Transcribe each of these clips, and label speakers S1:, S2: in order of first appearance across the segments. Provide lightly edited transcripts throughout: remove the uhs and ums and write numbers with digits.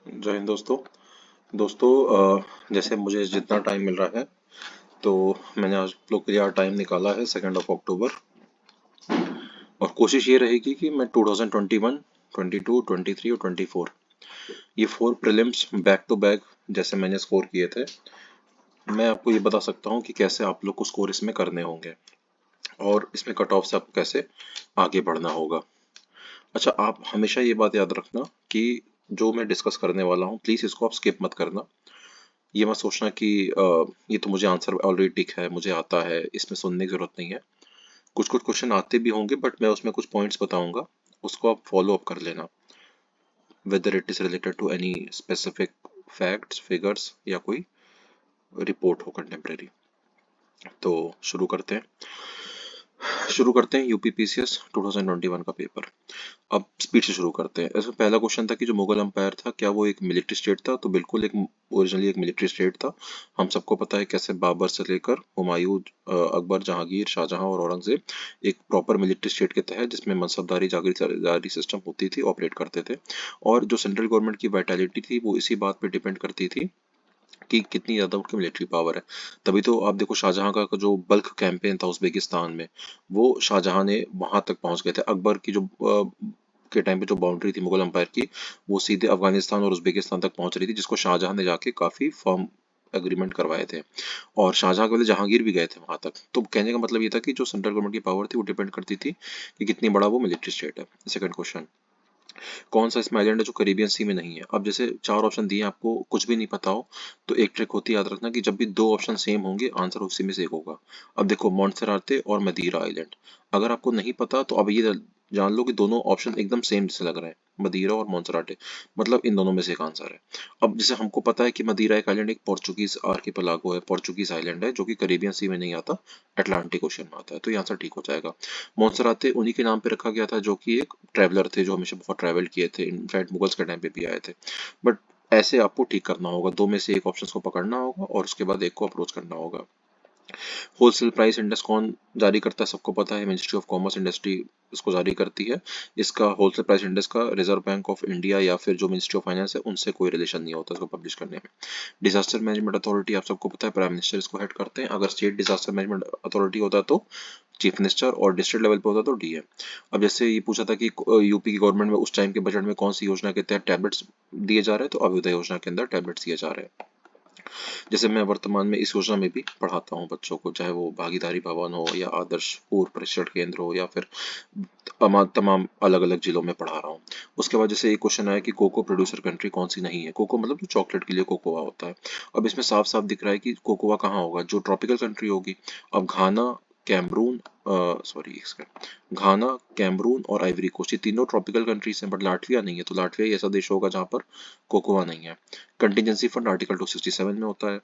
S1: जय हिंद दोस्तों। दोस्तों, जैसे मुझे जितना टाइम मिल रहा है तो मैंने आज आप लोग के लिए टाइम निकाला है 2 अक्टूबर। और कोशिश ये रहेगी कि मैं 2021, 22, 23 और 24 ये 4 प्रीलिम्स बैक टू बैक जैसे मैंने स्कोर किए थे, मैं आपको ये बता सकता हूँ कि कैसे आप लोग को स्कोर इसमें करने होंगे और इसमें कट ऑफ से आपको कैसे आगे बढ़ना होगा। अच्छा, आप हमेशा ये बात याद रखना कि जो मैं डिस्कस करने वाला हूँ प्लीज़ इसको आप स्किप मत करना। ये मत सोचना कि ये तो मुझे आंसर ऑलरेडी टिक है, मुझे आता है, इसमें सुनने की ज़रूरत नहीं है। कुछ कुछ क्वेश्चन आते भी होंगे बट मैं उसमें कुछ पॉइंट्स बताऊंगा, उसको आप फॉलो अप कर लेना, whether it is related to any specific facts, figures या कोई रिपोर्ट हो कंटेम्प्रेरी। तो शुरू करते हैं यूपीपीसीएस 2021 का पेपर। अब स्पीड से शुरू करते हैं। ऐसा पहला क्वेश्चन था कि जो मुगल अंपायर था क्या वो एक मिलिट्री स्टेट था, तो बिल्कुल एक ओरिजिनली एक मिलिट्री स्टेट था। हम सबको पता है कैसे बाबर से लेकर हुमायूं, अकबर, जहांगीर, शाहजहां और औरंगजेब एक प्रॉपर मिलिट्री स्टेट के तहत जिसमें मनसबदारी जागीरदारी सिस्टम होती थी ऑपरेट करते थे। और जो सेंट्रल गवर्नमेंट की वाइटैलिटी थी वो इसी बात पे डिपेंड करती थी कि कितनी ज़्यादा उनकी मिलिट्री पावर है। तभी तो आप देखो शाहजहां का जो बल्क कैंपेन था उज़्बेकिस्तान में, वो शाहजहां ने वहां तक पहुंच गए थे। अकबर की जो के टाइम पे जो बाउंड्री थी मुगल अंपायर की, वो सीधे अफगानिस्तान और उज़्बेकिस्तान तक पहुंच रही थी, जिसको शाहजहां ने जाके काफी फर्म एग्रीमेंट करवाए थे। और शाहजहां के बदले जहांगीर भी गए थे वहां तक। तो कहने का मतलब ये था कि जो सेंट्रल गवर्नमेंट की पावर थी वो डिपेंड करती थी कि कितनी बड़ा वो मिलिट्री स्टेट है। सेकंड क्वेश्चन, कौन सा इसमें आइलैंड है जो करीबियन सी में नहीं है। अब जैसे चार ऑप्शन दिए, आपको कुछ भी नहीं पता हो तो एक ट्रिक होती है, याद रखना कि जब भी दो ऑप्शन सेम होंगे आंसर उसी में से एक होगा। अब देखो मॉन्टसेराटे और मदीरा आइलैंड, अगर आपको नहीं पता तो अब ये जान लो कि दोनों ऑप्शन एकदम सेम जैसे लग रहे हैं, मदीरा और मॉन्टसेराटे, मतलब इन दोनों में से एक आंसर है। अब जैसे हमको पता है कि मदीरा एक आइलैंड एक पोर्चुगीज आर्किपेलागो है, पोर्चुगीज आइलैंड है जो कि करीबियन सी में नहीं आता, अटलांटिक ओशन में आता है, तो ये आंसर ठीक हो जाएगा। मोन्सराते उन्हीं के नाम पे रखा गया था जो कि एक ट्रैवलर थे, जो हमेशा बहुत ट्रैवल किए थे, इनफैक्ट मुगल्स के टाइम पे भी आए थे। बट ऐसे आपको ठीक करना होगा, दो में से एक ऑप्शन को पकड़ना होगा और उसके बाद एक को अप्रोच करना होगा। होलसेल प्राइस इंडेक्स कौन जारी करता है, सबको पता है, मिनिस्ट्री ऑफ कॉमर्स इंडस्ट्री इसको जारी करती है। इसका होलसेल प्राइस इंडेक्स का रिजर्व बैंक ऑफ इंडिया या फिर जो मिनिस्ट्री ऑफ फाइनेंस है उनसे कोई रिलेशन नहीं होता इसको पब्लिश करने में। डिजास्टर मैनेजमेंट अथॉरिटी आप सबको पता है, प्राइम मिनिस्टर इसको हेड करते हैं। अगर स्टेट डिजास्टर मैनेजमेंट अथॉरिटी होता है तो चीफ मिनिस्टर, और डिस्ट्रिक्ट लेवल पे होता तो डीएम। अब जैसे ये पूछा था कि यूपी की गवर्नमेंट में उस टाइम के बजट में कौन सी योजना के तहत टैबलेट्स दिए जा रहे हैं, तो अभ्युदय योजना के अंदर टैबलेट्स दिए जा रहे हैं। जैसे मैं वर्तमान में इस योजना में भी पढ़ाता हूँ बच्चों को, चाहे वो भागीदारी भवन हो या आदर्श पूर्व प्रशिक्षण केंद्र हो या फिर तमाम तमाम अलग अलग जिलों में पढ़ा रहा हूँ। उसके बाद जैसे एक क्वेश्चन आया कि कोको प्रोड्यूसर कंट्री कौन सी नहीं है। कोको मतलब जो चॉकलेट के लिए कोकोआ होता है। अब इसमें साफ साफ दिख रहा है कि कोकोआ कहाँ होगा, जो ट्रॉपिकल कंट्री होगी। अब घाना, कैमरून, सॉरी एक सेकंड, घाना, कैमरून और आइवरी कोस्ट ये तीनों ट्रॉपिकल कंट्रीज हैं, बट लाटविया नहीं है, तो लाटविया ही ऐसा देश होगा जहाँ पर कोकोआ नहीं है। कंटिजेंसी फंड आर्टिकल 267 में होता है।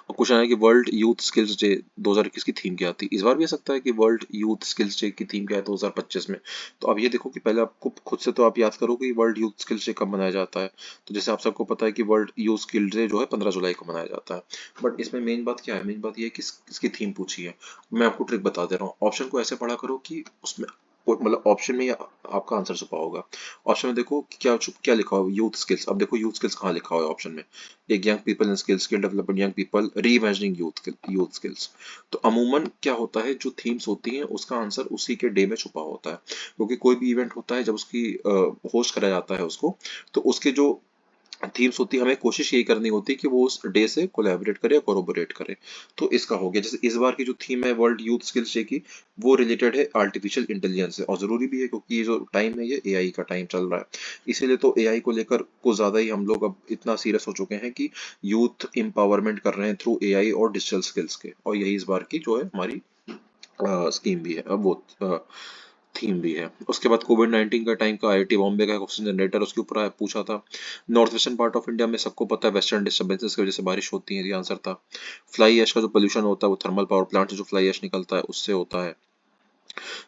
S1: और क्वेश्चन है कि वर्ल्ड यूथ स्किल्स डे 2021 की थीम क्या थी। इस बार भी आ सकता है कि वर्ल्ड यूथ स्किल्स डे की थीम क्या है 2025 में। तो अब ये देखो कि पहले आपको खुद से तो आप याद करो कि वर्ल्ड यूथ स्किल्स डे कब मनाया जाता है। तो जैसे आप सबको पता है कि वर्ल्ड यूथ स्किल्स डे जो है 15 जुलाई को मनाया जाता है। बट इसमें मेन बात क्या है, मेन बात ये है कि इसकी थीम पूछी है। मैं आपको ट्रिक बता दे रहा हूँ, ऑप्शन को ऐसे पढ़ा करो कि उसमें मतलब ऑप्शन में आपका आंसर छुपा होगा। ऑप्शन में देखो कि क्या लिखा हो, यूथ स्किल्स। अब देखो यूथ स्किल्स कहाँ लिखा हुआ है ऑप्शन में, एक young people in skill skill development young people री इमेजिनिंग यूथ स्किल्स। तो अमूमन क्या होता है, जो थीम्स होती हैं उसका आंसर उसी के डे में छुपा होता है, क्योंकि कोई भी इवेंट होता है जब उसकी होस्ट करा जाता है उसको, तो उसके जो थीम्स होती है हमें कोशिश यही करनी होती है कि वो उस डे से कोलैबोरेट करे या कोरोबोरेट करे। तो इसका हो गया, जैसे इस बार की जो थीम है वर्ल्ड यूथ स्किल्स डे की, वो रिलेटेड है आर्टिफिशियल इंटेलिजेंस से, और जरूरी भी है क्योंकि ये जो टाइम है ये एआई का टाइम चल रहा है। इसीलिए तो एआई को लेकर कुछ ज्यादा ही हम लोग अब इतना सीरियस हो चुके हैं कि यूथ एम्पावरमेंट कर रहे हैं थ्रू एआई और डिजिटल स्किल्स के, और यही इस बार की जो है हमारी स्कीम भी है, अब वो थीम भी है। उसके बाद कोविड 19 का टाइम का आईआईटी बॉम्बे का क्वेश्चन जनरेटर उसके ऊपर पूछा था। North western part of India में सबको पता है वेस्टर्न डिस्टर्बेंसेस की वजह से बारिश होती है, ये आंसर था। फ्लाई ऐश का जो पोल्यूशन होता है वो थर्मल पावर प्लांट से जो फ्लाई ऐश निकलता है उससे होता है।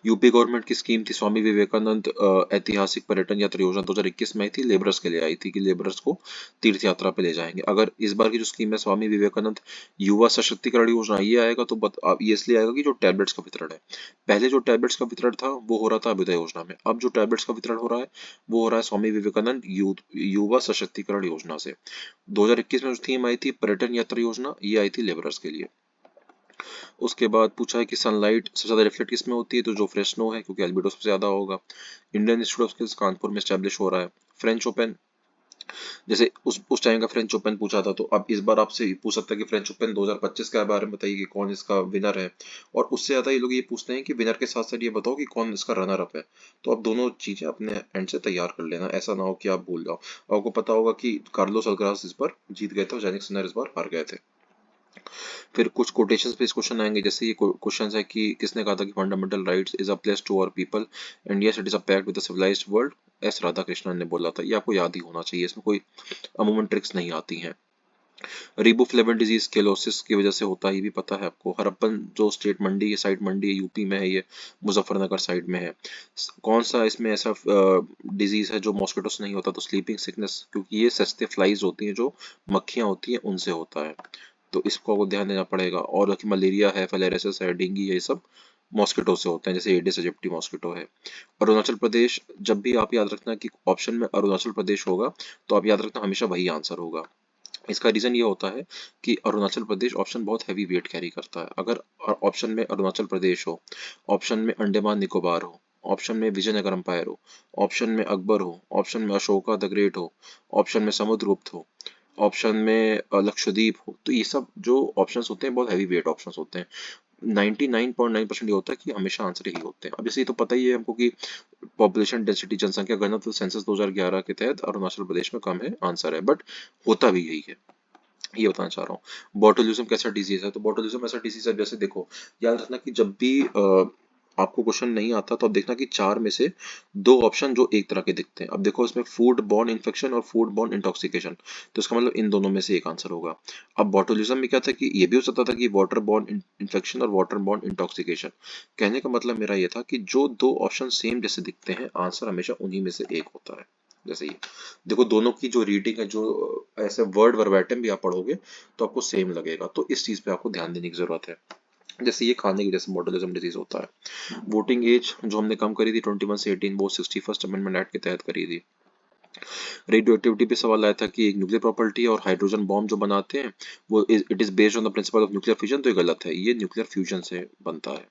S1: यूपी गवर्नमेंट की स्कीम थी स्वामी विवेकानंद ऐतिहासिक पर्यटन यात्रा योजना 2021 में आई थी, लेबरर्स के लिए आई थी कि लेबरर्स को तीर्थ यात्रा पे ले जाएंगे। अगर इस बार की जो स्कीम है स्वामी विवेकानंद युवा सशक्तिकरण योजना, ये आएगा तो ये इसलिए आएगा कि जो टैबलेट्स का वितरण है, पहले जो टैबलेट्स का वितरण था वो हो रहा था अभ्युदय योजना में, अब जो टैबलेट्स का वितरण हो रहा है वो हो रहा है स्वामी विवेकानंद युवा सशक्तिकरण योजना से। 2021 में जो थीम आई थी पर्यटन यात्रा योजना, ये आई थी लेबरर्स के लिए। उसके बाद पूछा है कि सनलाइट सबसे ज्यादा रिफ्लेक्ट किस में होती है, तो जो फ्रेशनो है क्योंकि एल्बिडो सबसे ज्यादा होगा। Indian institute of skills Kanpur में स्टैब्लिश हो रहा है। फ्रेंच ओपन, जैसे उस टाइम का फ्रेंच ओपन पूछा था, तो अब इस बार आपसे पूछ सकता है कि फ्रेंच ओपन 2025 के बारे में बताइए कि कौन इसका विनर है। और उससे ज्यादा ये लोग ये पूछते हैं कि विनर के साथ साथ ये बताओ कि कौन इसका रनर अप है। तो आप दोनों चीजें अपने एंड से तैयार कर लेना, ऐसा ना हो कि आप भूल जाओ। आपको पता होगा कि कार्लोस अल्काराज इस बार जीत गए थे और जेनिक सिनर इस बार हार गए थे। फिर कुछ कोटेशंस पे क्वेश्चन आएंगे, जैसे ये क्वेश्चन है कि किसने कहा था कि fundamental rights is a place to our people and yes it is a pact with the civilized world. S Radhakrishnan ने बोला था, ये आपको याद ही होना चाहिए, इसमें कोई अमूमन ट्रिक्स नहीं आती हैं। रिबोफ्लेविन डिजीज केलोसिस की वजह से होता है, ये भी पता है आपको। हरप्पन जो स्टेट मंडी, ये साइड मंडी है यूपी में है, ये मुजफ्फरनगर साइड में है। कौन सा इसमें ऐसा डिजीज है जो मॉस्किटो से नहीं होता, तो स्लीपिंग सिकनेस, क्योंकि ये सस्ते फ्लाइज होती हैं जो मक्खियां होती हैं उनसे होता है, तो इसको आपको ध्यान देना पड़ेगा। और बाकी मलेरिया है, फिलेरियासिस है, डेंगू है, ये सब मॉस्किटो से होते हैं, जैसे एडिस एजिप्टी मॉस्किटो है। अरुणाचल प्रदेश, जब भी आप याद रखना कि ऑप्शन में अरुणाचल प्रदेश होगा तो आप याद रखना हमेशा वही आंसर होगा। इसका रीजन ये होता है कि अरुणाचल प्रदेश ऑप्शन बहुत हैवी वेट कैरी करता है। अगर ऑप्शन में अरुणाचल प्रदेश हो, ऑप्शन में अंडमान निकोबार हो, ऑप्शन में विजयनगर अंपायर हो, ऑप्शन में अकबर हो, ऑप्शन में अशोका द ग्रेट हो, ऑप्शन में समुद्रगुप्त हो, ऑप्शन में लक्षद्वीप हो, तो ये सब जो ऑप्शंस होते हैं बहुत हैवी वेट ऑप्शंस होते हैं। 99.9% ये होता है कि हमेशा आंसर यही होते हैं। अब जैसे ये तो पता ही है हमको कि पॉपुलेशन डेंसिटी जनसंख्या घनत्व सेंसस 2011 के तहत अरुणाचल प्रदेश में कम है, आंसर है, बट होता भी यही है, ये बताना चाह रहा हूँ। बोटुलिज्म कैसा डिजीज है, तो बोटुलिज्म ऐसा डिजीज है, जैसे देखो याद रखना कि जब भी आपको क्वेश्चन नहीं आता तो आप देखना कि चार में से दो ऑप्शन जो एक तरह के दिखते हैं। अब देखो इसमें फूड बॉर्न इन्फेक्शन और फूड बॉर्न इंटॉक्सिकेशन, तो इसका मतलब इन दोनों में से एक आंसर होगा। अब बोटुलिज्म में क्या था कि ये भी हो सकता था कि वाटर बॉर्न इन्फेक्शन और वाटर बॉर्न इंटॉक्सिकेशन। कहने का मतलब मेरा ये था कि जो दो ऑप्शन सेम जैसे दिखते हैं, आंसर हमेशा उन्हीं में से एक होता है। जैसे ये देखो दोनों की जो रीडिंग है, जो ऐसे वर्ड वर्बैटिम भी आप पढ़ोगे तो आपको सेम लगेगा, तो इस चीज पे आपको ध्यान देने की जरूरत है। जैसे ये खाने की जैसे मॉडलिज्म डिजीज होता है। वोटिंग एज जो हमने कम करी थी 21 से 18, वो 61st अमेंडमेंट एक्ट के तहत करी थी। रेडियो एक्टिविटी पे सवाल आया था कि एक न्यूक्लियर प्रॉपर्टी और हाइड्रोजन बॉम्ब जो बनाते हैं वो it is based on the principle of nuclear fusion, तो ये गलत है, ये न्यूक्लियर फ्यूजन से बनता है।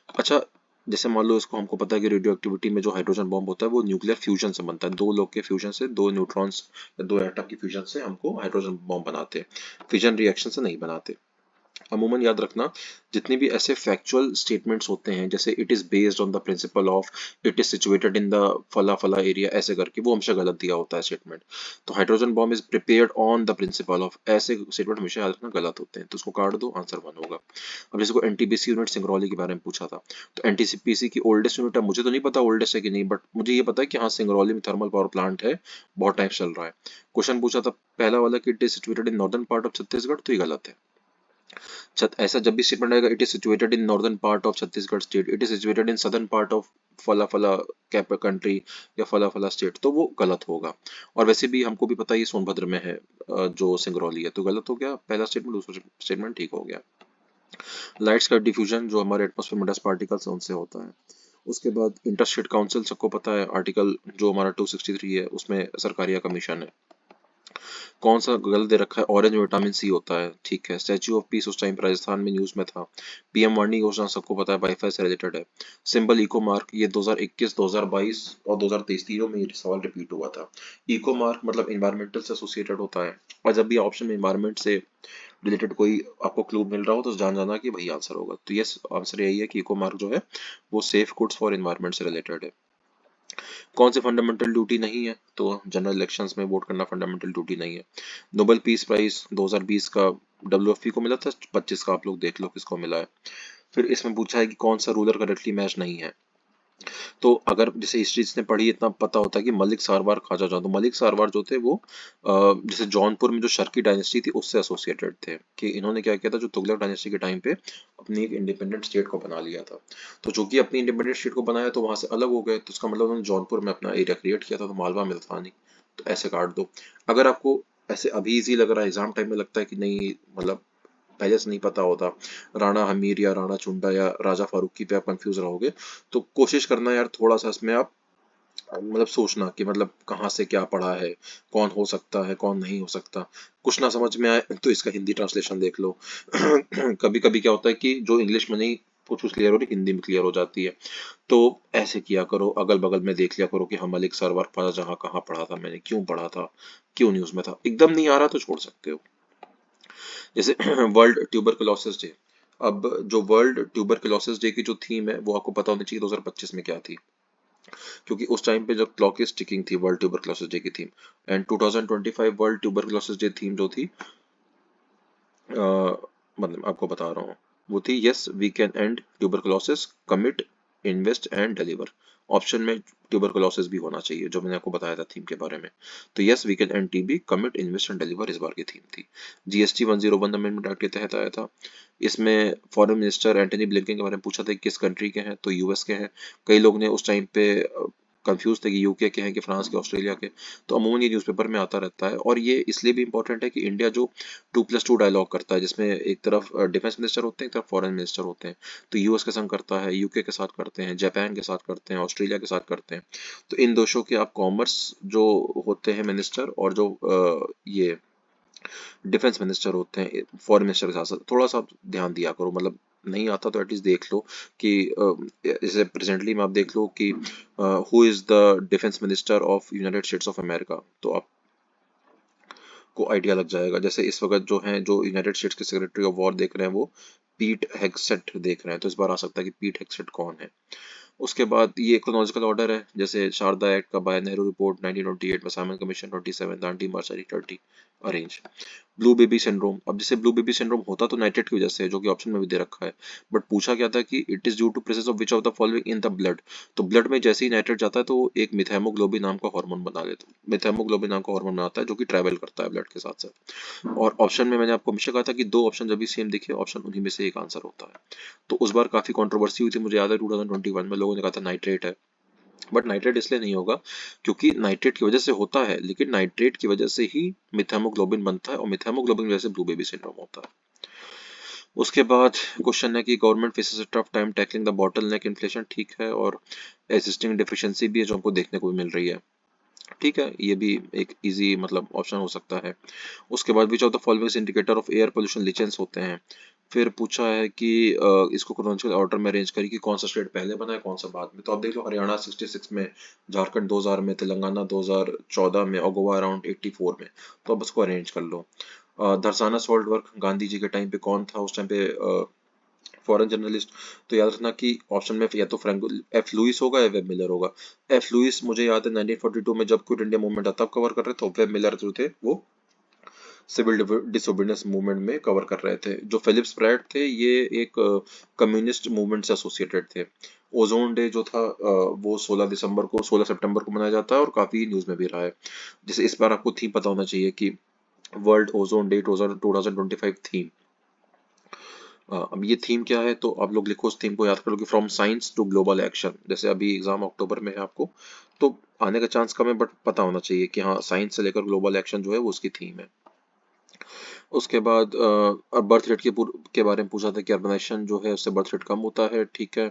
S1: अच्छा, जैसे मान लो इसको हमको पता है कि रेडियो एक्टिविटी में जो हाइड्रोजन बॉम्ब होता है वो न्यूक्लियर फ्यूजन से बनता है, दो लोग के फ्यूजन से, दो न्यूट्रॉन्स या दो एटम की फ्यूजन से हमको हाइड्रोजन बॉम्ब बनाते हैं, फिजन रिएक्शन से नहीं बनाते। अमूमन याद रखना जितने भी ऐसे फैक्चुअल स्टेटमेंट्स होते हैं, जैसे it is based on the principle of, it is situated in the फला फला एरिया, ऐसे करके वो हमेशा गलत दिया होता है स्टेटमेंट। तो hydrogen bomb is prepared on the principle of, ऐसे स्टेटमेंट हमेशा याद रखना गलत होते हैं, तो उसको काट दो, आंसर वन होगा। अब जैसे को एनटीपीसी यूनिट सिंगरौली के बारे में पूछा था, तो एनटीपीसी की ओल्डेस्ट यूनिट है, मुझे तो नहीं पता ओल्डेस्ट है कि नहीं, बट मुझे ये पता है कि हाँ सिंगरौली में थर्मल पावर प्लांट है, बहुत टाइम चल रहा है। क्वेश्चन पूछा था पहला वाला कि it is situated in northern part of Chhattisgarh, तो ये गलत है। ऐसा जब भी स्टेटमेंट आएगा it is situated in northern part of Chhattisgarh state, it is situated in southern part of फला फला कैप कंट्री या फला फला स्टेट, तो वो गलत होगा। और वैसे भी हमको भी पता है ये सोनभद्र में है, जो सिंगरौली है, तो गलत हो गया पहला स्टेटमेंट, दूसरा स्टेटमेंट ठीक हो गया। लाइट्स का डिफ्यूजन जो हमारे एटमॉस्फेयर में डस्ट पार्टिकल्स है उनसे होता है। उसके बाद इंटरस्टेट काउंसिल सबको पता है, आर्टिकल जो हमारा 263 है उसमें सरकारिया कमीशन है। कौन सा गलत दे रखा है, ऑरेंज में विटामिन सी होता है, ठीक है। स्टैच्यू ऑफ पीस उस टाइम राजस्थान में न्यूज में था। पीएम वाणी योजना सबको पता है वाईफाई से रिलेटेड है। सिंबल इको मार्क, ये 2021, 2022 और 2023 तीनों में ये सवाल रिपीट हुआ था। इको मार्क मतलब इन्वायरमेंटल से एसोसिएटेड होता है, और जब भी ऑप्शन में इन्वायरमेंट से रिलेटेड कोई आपको क्लू मिल रहा हो तो जान जाना कि वही आंसर होगा। तो यस आंसर यही है कि इको मार्क जो है वो सेफ गुड्स फॉर इन्वायरमेंट से रिलेटेड है। कौन सी फंडामेंटल ड्यूटी नहीं है, तो जनरल इलेक्शंस में वोट करना फंडामेंटल ड्यूटी नहीं है। नोबेल पीस प्राइज 2020 का डब्ल्यूएफपी को मिला था, 25 का आप लोग देख लो किसको मिला है। फिर इसमें पूछा है कि कौन सा रूलर करेक्टली मैच नहीं है, तो अगर जैसे हिस्ट्री जिसने पढ़ी इतना पता होता है कि मलिक सारवार ख्वाजा जहाँ, तो मलिक सारवार जो थे वो जैसे जौनपुर में जो शर्की डायनेस्टी थी उससे एसोसिएटेड थे, कि इन्होंने क्या किया था जो तुगलक डायनेस्टी के टाइम पे अपनी एक इंडिपेंडेंट स्टेट को बना लिया था। तो जो कि अपनी इंडिपेंडेंट स्टेट को बनाया तो वहां से अलग हो गए, तो उसका मतलब उन्होंने जौनपुर में अपना एरिया क्रिएट किया था, तो मालवा में तो था नहीं, तो ऐसे काट दो। अगर आपको ऐसे अभी इजी लग रहा है, एग्जाम टाइम में लगता है कि नहीं मतलब पहले से नहीं पता होता, राणा हमीर या राणा चुंडा या राजा फारूकी पे आप कंफ्यूज रहोगे, तो कोशिश करना यार थोड़ा सा इसमें आप मतलब सोचना कि मतलब कहाँ से क्या पढ़ा है, कौन हो सकता है कौन नहीं हो सकता। कुछ ना समझ में आए तो इसका हिंदी ट्रांसलेशन देख लो। कभी कभी क्या होता है कि जो इंग्लिश में नहीं कुछ कुछ क्लियर हो रही हिंदी में क्लियर हो जाती है, तो ऐसे किया करो, अगल बगल में देख लिया करो कि हम मलिक सरवर पर जहाँ कहाँ पढ़ा था मैंने, क्यों पढ़ा था, क्यों न्यूज में था। एकदम नहीं आ रहा तो छोड़ सकते हो। जैसे वर्ल्ड ट्यूबरकुलोसिस डे, अब जो वर्ल्ड ट्यूबरकुलोसिस डे की जो थीम है वो आपको पता होनी चाहिए 2025 में क्या थी, क्योंकि उस टाइम पे जब क्लॉक इज टिकिंग थी वर्ल्ड ट्यूबरकुलोसिस डे की theme. And 2025 world tuberculosis day theme जो थी मतलब आपको बता रहा हूँ, वो थी yes we can end tuberculosis, commit, invest and deliver. Option में ट्यूबरकुलोसिस भी होना चाहिए जो मैंने आपको बताया था थीम के बारे में। तो yes we can end TB, commit, invest and deliver इस बार की थीम थी। जीएसटी 101 अमेंडमेंट एक्ट के तहत आया था। इसमें फॉरेन मिनिस्टर एंटनी ब्लिंकन के बारे में पूछा था कि किस कंट्री के हैं, तो यूएस के हैं। कई लोग ने उस टाइम पे कंफ्यूज थे कि यूके के हैं कि फ्रांस के, ऑस्ट्रेलिया के। तो अमूमन ये न्यूज़पेपर में आता रहता है, और ये इसलिए भी इंपॉर्टेंट है कि इंडिया जो 2+2 डायलॉग करता है, जिसमें एक तरफ डिफेंस मिनिस्टर होते हैं, एक तरफ फॉरेन मिनिस्टर होते हैं, तो यूएस के संग करता है, यूके के साथ करते हैं, जापान के साथ करते हैं, ऑस्ट्रेलिया के साथ करते हैं। तो इन देशों के आप कॉमर्स जो होते हैं मिनिस्टर, और जो ये डिफेंस मिनिस्टर होते हैं फॉरेन मिनिस्टर के साथ साथ, थोड़ा सा ध्यान दिया करो। मतलब नहीं आता तो एटलीस्ट देख लो कि जैसे प्रेजेंटली में आप देख लो कि who is the defence minister of United states of America, तो आप को आइडिया लग जाएगा। जैसे इस वक्त जो हैं जो यूनाइटेड स्टेट्स के सेक्रेटरी ऑफ वॉर देख रहे हैं वो पीट हेगसेट देख रहे हैं, तो इस बार आ सकता है कि पीट हेगसेट कौन है। उसके बाद ये क्रोनोलॉजिकल ऑर्डर है, जैसे शारदा एक्ट का बाय नेहरू रिपोर्ट 1928 में, साइमन कमीशन 27, दांडी मार्च 30 अरेंज। ब्लू बेबी सिंड्रोम, अब जैसे ब्लू बेबी सिंड्रोम होता तो नाइट्रेट की वजह से है, जो कि ऑप्शन में भी दे रखा है, बट पूछा क्या था कि it is due to presence of which of the following in the blood. तो ब्लड में जैसे ही नाइट्रेट जाता है तो वो एक मिथाइमोग्लोबिन नाम का हार्मोन बना लेता है, मिथाइमोग्लोबिन नाम का हार्मोन बनाता है जो कि ट्रैवल करता है ब्लड के साथ साथ। और ऑप्शन में मैंने आपको हमेशा कहा था कि दो ऑप्शन जब भी सेम दिखे ऑप्शन उन्हीं में से एक आंसर होता है। तो उस बार काफी कंट्रोवर्सी हुई थी, मुझे याद है 2021 में लोगों ने कहा था नाइट्रेट है, बट नाइट्रेट इसलिए नहीं होगा क्योंकि नाइट्रेट की वजह से होता है, लेकिन नाइट्रेट की वजह से ही मिथाइमोग्लोबिन बनता है, और मिथाइमोग्लोबिन की वजह से ब्लू बेबी सिंड्रोम होता है। उसके बाद क्वेश्चन है कि government faces a tough time tackling the bottle neck inflation, ठीक है, और एग्जिस्टिंग डेफिशिएंसी भी है जो हमको देखने को भी मिल रही है, ठीक है, ये भी एक इजी मतलब ऑप्शन हो सकता है। उसके बाद which of the following indicator of air pollution lichens होते हैं। फिर पूछा है कि इसको क्रोनोलॉजिकल ऑर्डर में अरेंज करिए कि कौन सा स्टेट पहले बना है कौन सा बाद में। तो आप देख लो हरियाणा 66 में, झारखंड 2000 में, तेलंगाना 2014 में, और गोवा अराउंड 84 में। तो अब उसको अरेंज कर लो। दरसाना सॉल्ट वर्क गांधी जी के टाइम पे कौन था उस टाइम पे फॉरेन जर्नलिस्ट। तो याद रखना कि ऑप्शन में या तो फ्रैंको एफ लुइस होगा या वेब मिलर होगा। एफ लुइस मुझे याद है 1942 में जब क्विट इंडिया मूवमेंट था तब कवर कर रहे थे, तो वेब मिलर जो थे वो सिविल डिसोबीडियंस मूवमेंट में कवर कर रहे थे। जो फिलिप्स प्रैट थे ये एक कम्युनिस्ट मूवमेंट से एसोसिएटेड थे। ओजोन डे जो था वो 16 सितंबर को मनाया जाता है और काफी न्यूज में भी रहा है। जैसे इस बार आपको थीम पता होना चाहिए कि वर्ल्ड ओजोन डे 2025 थीम। अब ये थीम क्या है, तो आप लोग लिखो उस थीम को, याद करो कि from science to global action. जैसे अभी एग्जाम अक्टूबर में है आपको, तो आने का चांस कम है, बट पता होना चाहिए कि हाँ साइंस से लेकर ग्लोबल एक्शन जो है वो उसकी थीम है। उसके बाद बर्थ रेट के बारे में पूछा था कि अर्बनाइजेशन जो है उससे बर्थ रेट कम होता है, ठीक है।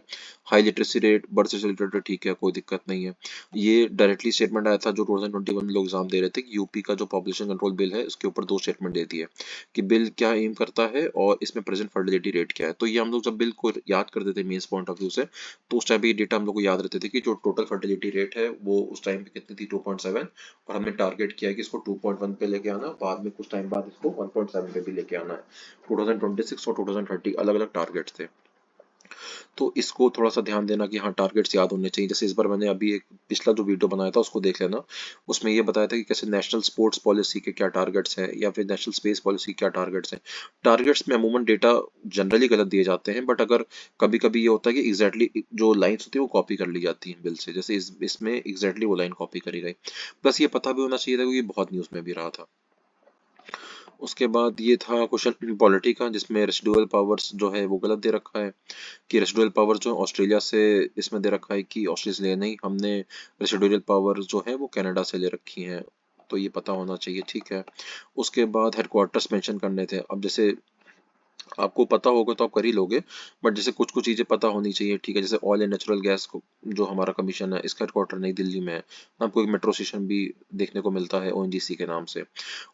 S1: हाई लिटरेसी रेट बर्थ से रिलेटेड, ठीक है, कोई दिक्कत नहीं है। ये डायरेक्टली स्टेटमेंट आया था जो 2021 में लोग एग्जाम दे रहे थे कि यूपी का जो पॉपुलेशन कंट्रोल बिल है उसके ऊपर दो स्टेटमेंट दे दी है कि बिल क्या एम करता है और इसमें प्रेजेंट फर्टिलिटी रेट क्या है। तो ये हम लोग जब बिल को याद करते थे मीन्स पॉइंट ऑफ व्यू से, तो उस टाइम पे ये डेटा हम लोग को याद रहते थे कि जो टोटल फर्टिलिटी रेट है वो उस टाइम पे कितनी थी 2.7, और हमने टारगेट किया है कि इसको 2.1 पे लेके आना, बाद में कुछ टाइम बाद इसको 1.7 पे भी लेके आना है। 2026 और 2030 अलग अलग टारगेट्स थे। तो इसको थोड़ा सा ध्यान देना कि हाँ टारगेट्स याद होने चाहिए। जैसे इस बार मैंने अभी एक पिछला जो वीडियो बनाया था उसको देख लेना, उसमें ये बताया था कि कैसे नेशनल स्पोर्ट्स पॉलिसी के क्या टारगेट्स हैं या फिर नेशनल स्पेस पॉलिसी के क्या टारगेट्स हैं। टारगेट्स में अमूमन डेटा जनरली गलत दिए जाते हैं, बट अगर कभी कभी ये होता है कि एग्जैक्टली जो लाइन्स होती है वो कॉपी कर ली जाती है बिल से, जैसे इसमें एग्जैक्टली वो लाइन कॉपी करी गई। प्लस ये पता भी होना चाहिए था क्योंकि बहुत न्यूज़ में भी रहा था। उसके बाद ये था क्वेश्चन पॉलिटी का, जिसमें रेसिडुअल पावर्स जो है वो गलत दे रखा है कि रेसिडुअल पावर जो ऑस्ट्रेलिया से इसमें दे रखा है कि ऑस्ट्रेलिया से ले नहीं, हमने रेसिडुअल पावर जो है वो कनाडा से ले रखी है। तो ये पता होना चाहिए, ठीक है। उसके बाद हेडक्वार्टर्स मेंशन करने थे। अब जैसे आपको पता होगा तो आप कर ही लोगे, बट जैसे कुछ कुछ चीज़ें पता होनी चाहिए, ठीक है। जैसे ऑयल एंड नेचुरल गैस को जो हमारा कमीशन है इसका हेडक्वार्टर नई दिल्ली में है। आपको एक मेट्रो स्टेशन भी देखने को मिलता है ओएनजीसी के नाम से।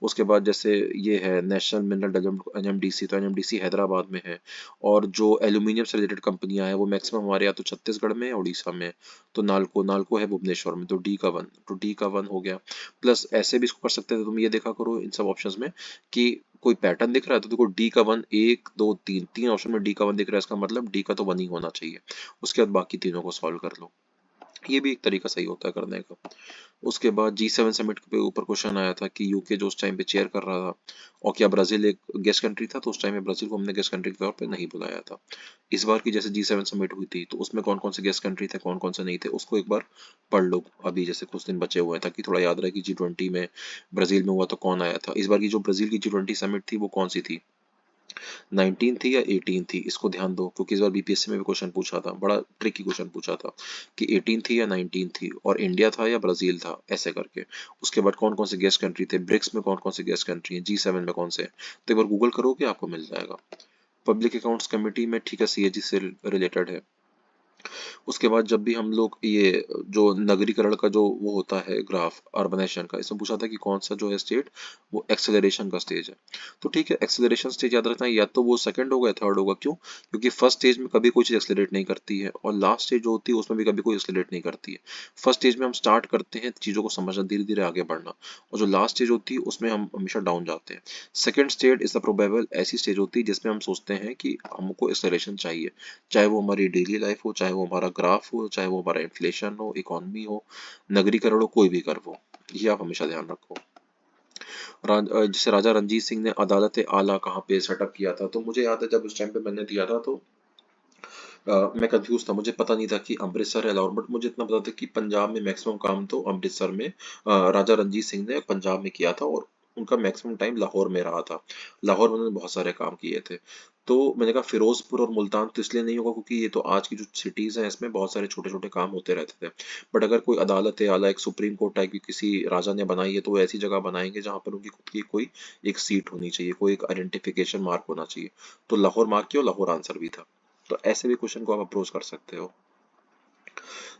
S1: उसके बाद जैसे ये है नेशनल मिनरल डेवलपमेंट एनएमडीसी, तो एनएमडीसी हैदराबाद में है। और जो एल्यूमिनियम से रिलेटेड कंपनियां हैं वो मैक्सिमम हमारे या तो छत्तीसगढ़ में है, उड़ीसा में है। तो नालको नालको है भुवनेश्वर में, तो डी का वन हो गया। प्लस ऐसे भी इसको कर सकते थे तुम, ये देखा करो इन सब ऑप्शंस में कि कोई पैटर्न दिख रहा है तो देखो डी का वन, एक दो तीन, तीन ऑप्शन में डी का वन दिख रहा है, इसका मतलब डी का तो वन ही होना चाहिए। उसके बाद बाकी तीनों को सॉल्व कर लो। ये भी एक तरीका सही होता है करने का। उसके बाद G7 समिट पे ऊपर क्वेश्चन आया था कि यूके जो उस टाइम पे चेयर कर रहा था और क्या ब्राजील एक गेस्ट कंट्री था, तो उस टाइम में ब्राजील को हमने गेस्ट कंट्री के तौर पे नहीं बुलाया था। इस बार की जैसे G7 समिट हुई थी तो उसमें कौन कौन से गेस्ट कंट्री थे कौन कौन से नहीं थे उसको एक बार पढ़ लो, अभी जैसे कुछ दिन बचे हुए हैं, ताकि थोड़ा याद रहे कि G20 में ब्राजील में हुआ तो कौन आया था। इस बार की जो ब्राजील की G20 समिट थी वो कौन सी थी, 19 थी या 18 थी, इसको ध्यान दो क्योंकि इस बार बीपीएससी में भी क्वेश्चन पूछा था, बड़ा ट्रिकी क्वेश्चन पूछा था कि 18 थी या 19 थी और इंडिया था या ब्राजील था, ऐसे करके। उसके बाद कौन कौन से गेस्ट कंट्री थे, ब्रिक्स में कौन कौन से गेस्ट कंट्री हैं, G7 में कौन से हैं। तो एक बार गूगल करोगे आपको मिल जाएगा। पब्लिक अकाउंट्स कमेटी में, ठीक है, सीएजी से रिलेटेड है। उसके बाद जब भी हम लोग ये जो नगरीकरण का जो वो होता है ग्राफ अर्बनाइजेशन का, इसमें पूछा था कि कौन सा जो है स्टेट वो एक्सेलरेशन का स्टेज है। तो ठीक है, एक्सेलरेशन स्टेज याद रखना है, या तो वो सेकंड होगा या थर्ड होगा। क्यों? क्योंकि फर्स्ट स्टेज में कभी कोई चीज़ एक्सेलरेट नहीं करती है और लास्ट स्टेज जो होती है उसमें भी कभी कोई एक्सेलरेट नहीं करती है। फर्स्ट स्टेज में हम स्टार्ट करते हैं चीज़ों को समझना, धीरे धीरे आगे बढ़ना, और जो लास्ट स्टेज होती है उसमें हम हमेशा डाउन जाते हैं। Second stage is the probable ऐसी स्टेज होती है जिसमें हम सोचते हैं कि हमको एक्सेलरेशन चाहिए, चाहे वो हमारी डेली लाइफ हो, चाहे वो हमारा ग्राफ हो, चाहे वो हमारा इन्फ्लेशन हो, इकोनॉमी हो, नगरीकरण हो, कोई भी कर्व हो। ये आप हमेशा ध्यान रखो। जैसे राजा रणजीत सिंह ने अदालत आला कहाँ पे सेटअप किया था, तो मुझे याद है जब उस टाइम पे मैंने दिया था तो मैं कंफ्यूज था, मुझे पता नहीं था कि अमृतसर है लाहौर, बट मुझे इतना पता था कि पंजाब में मैक्सिमम काम तो अमृतसर में राजा रणजीत सिंह ने पंजाब में किया था और उनका मैक्सिमम टाइम लाहौर में रहा था। लाहौर में उन्होंने बहुत सारे काम किए थे। तो मैंने कहा फिरोजपुर और मुल्तान तो इसलिए नहीं होगा क्योंकि ये तो आज की जो सिटीज हैं इसमें बहुत सारे छोटे छोटे काम होते रहते थे। बट अगर कोई अदालत है आला, एक सुप्रीम कोर्ट टाइप की किसी राजा ने बनाई है, तो वो ऐसी जगह बनाएंगे जहाँ पर उनकी खुद की कोई एक सीट होनी चाहिए, कोई एक आइडेंटिफिकेशन मार्क होना चाहिए। तो लाहौर मार्क किया और लाहौर आंसर भी था। तो ऐसे भी क्वेश्चन को आप अप्रोच कर सकते हो।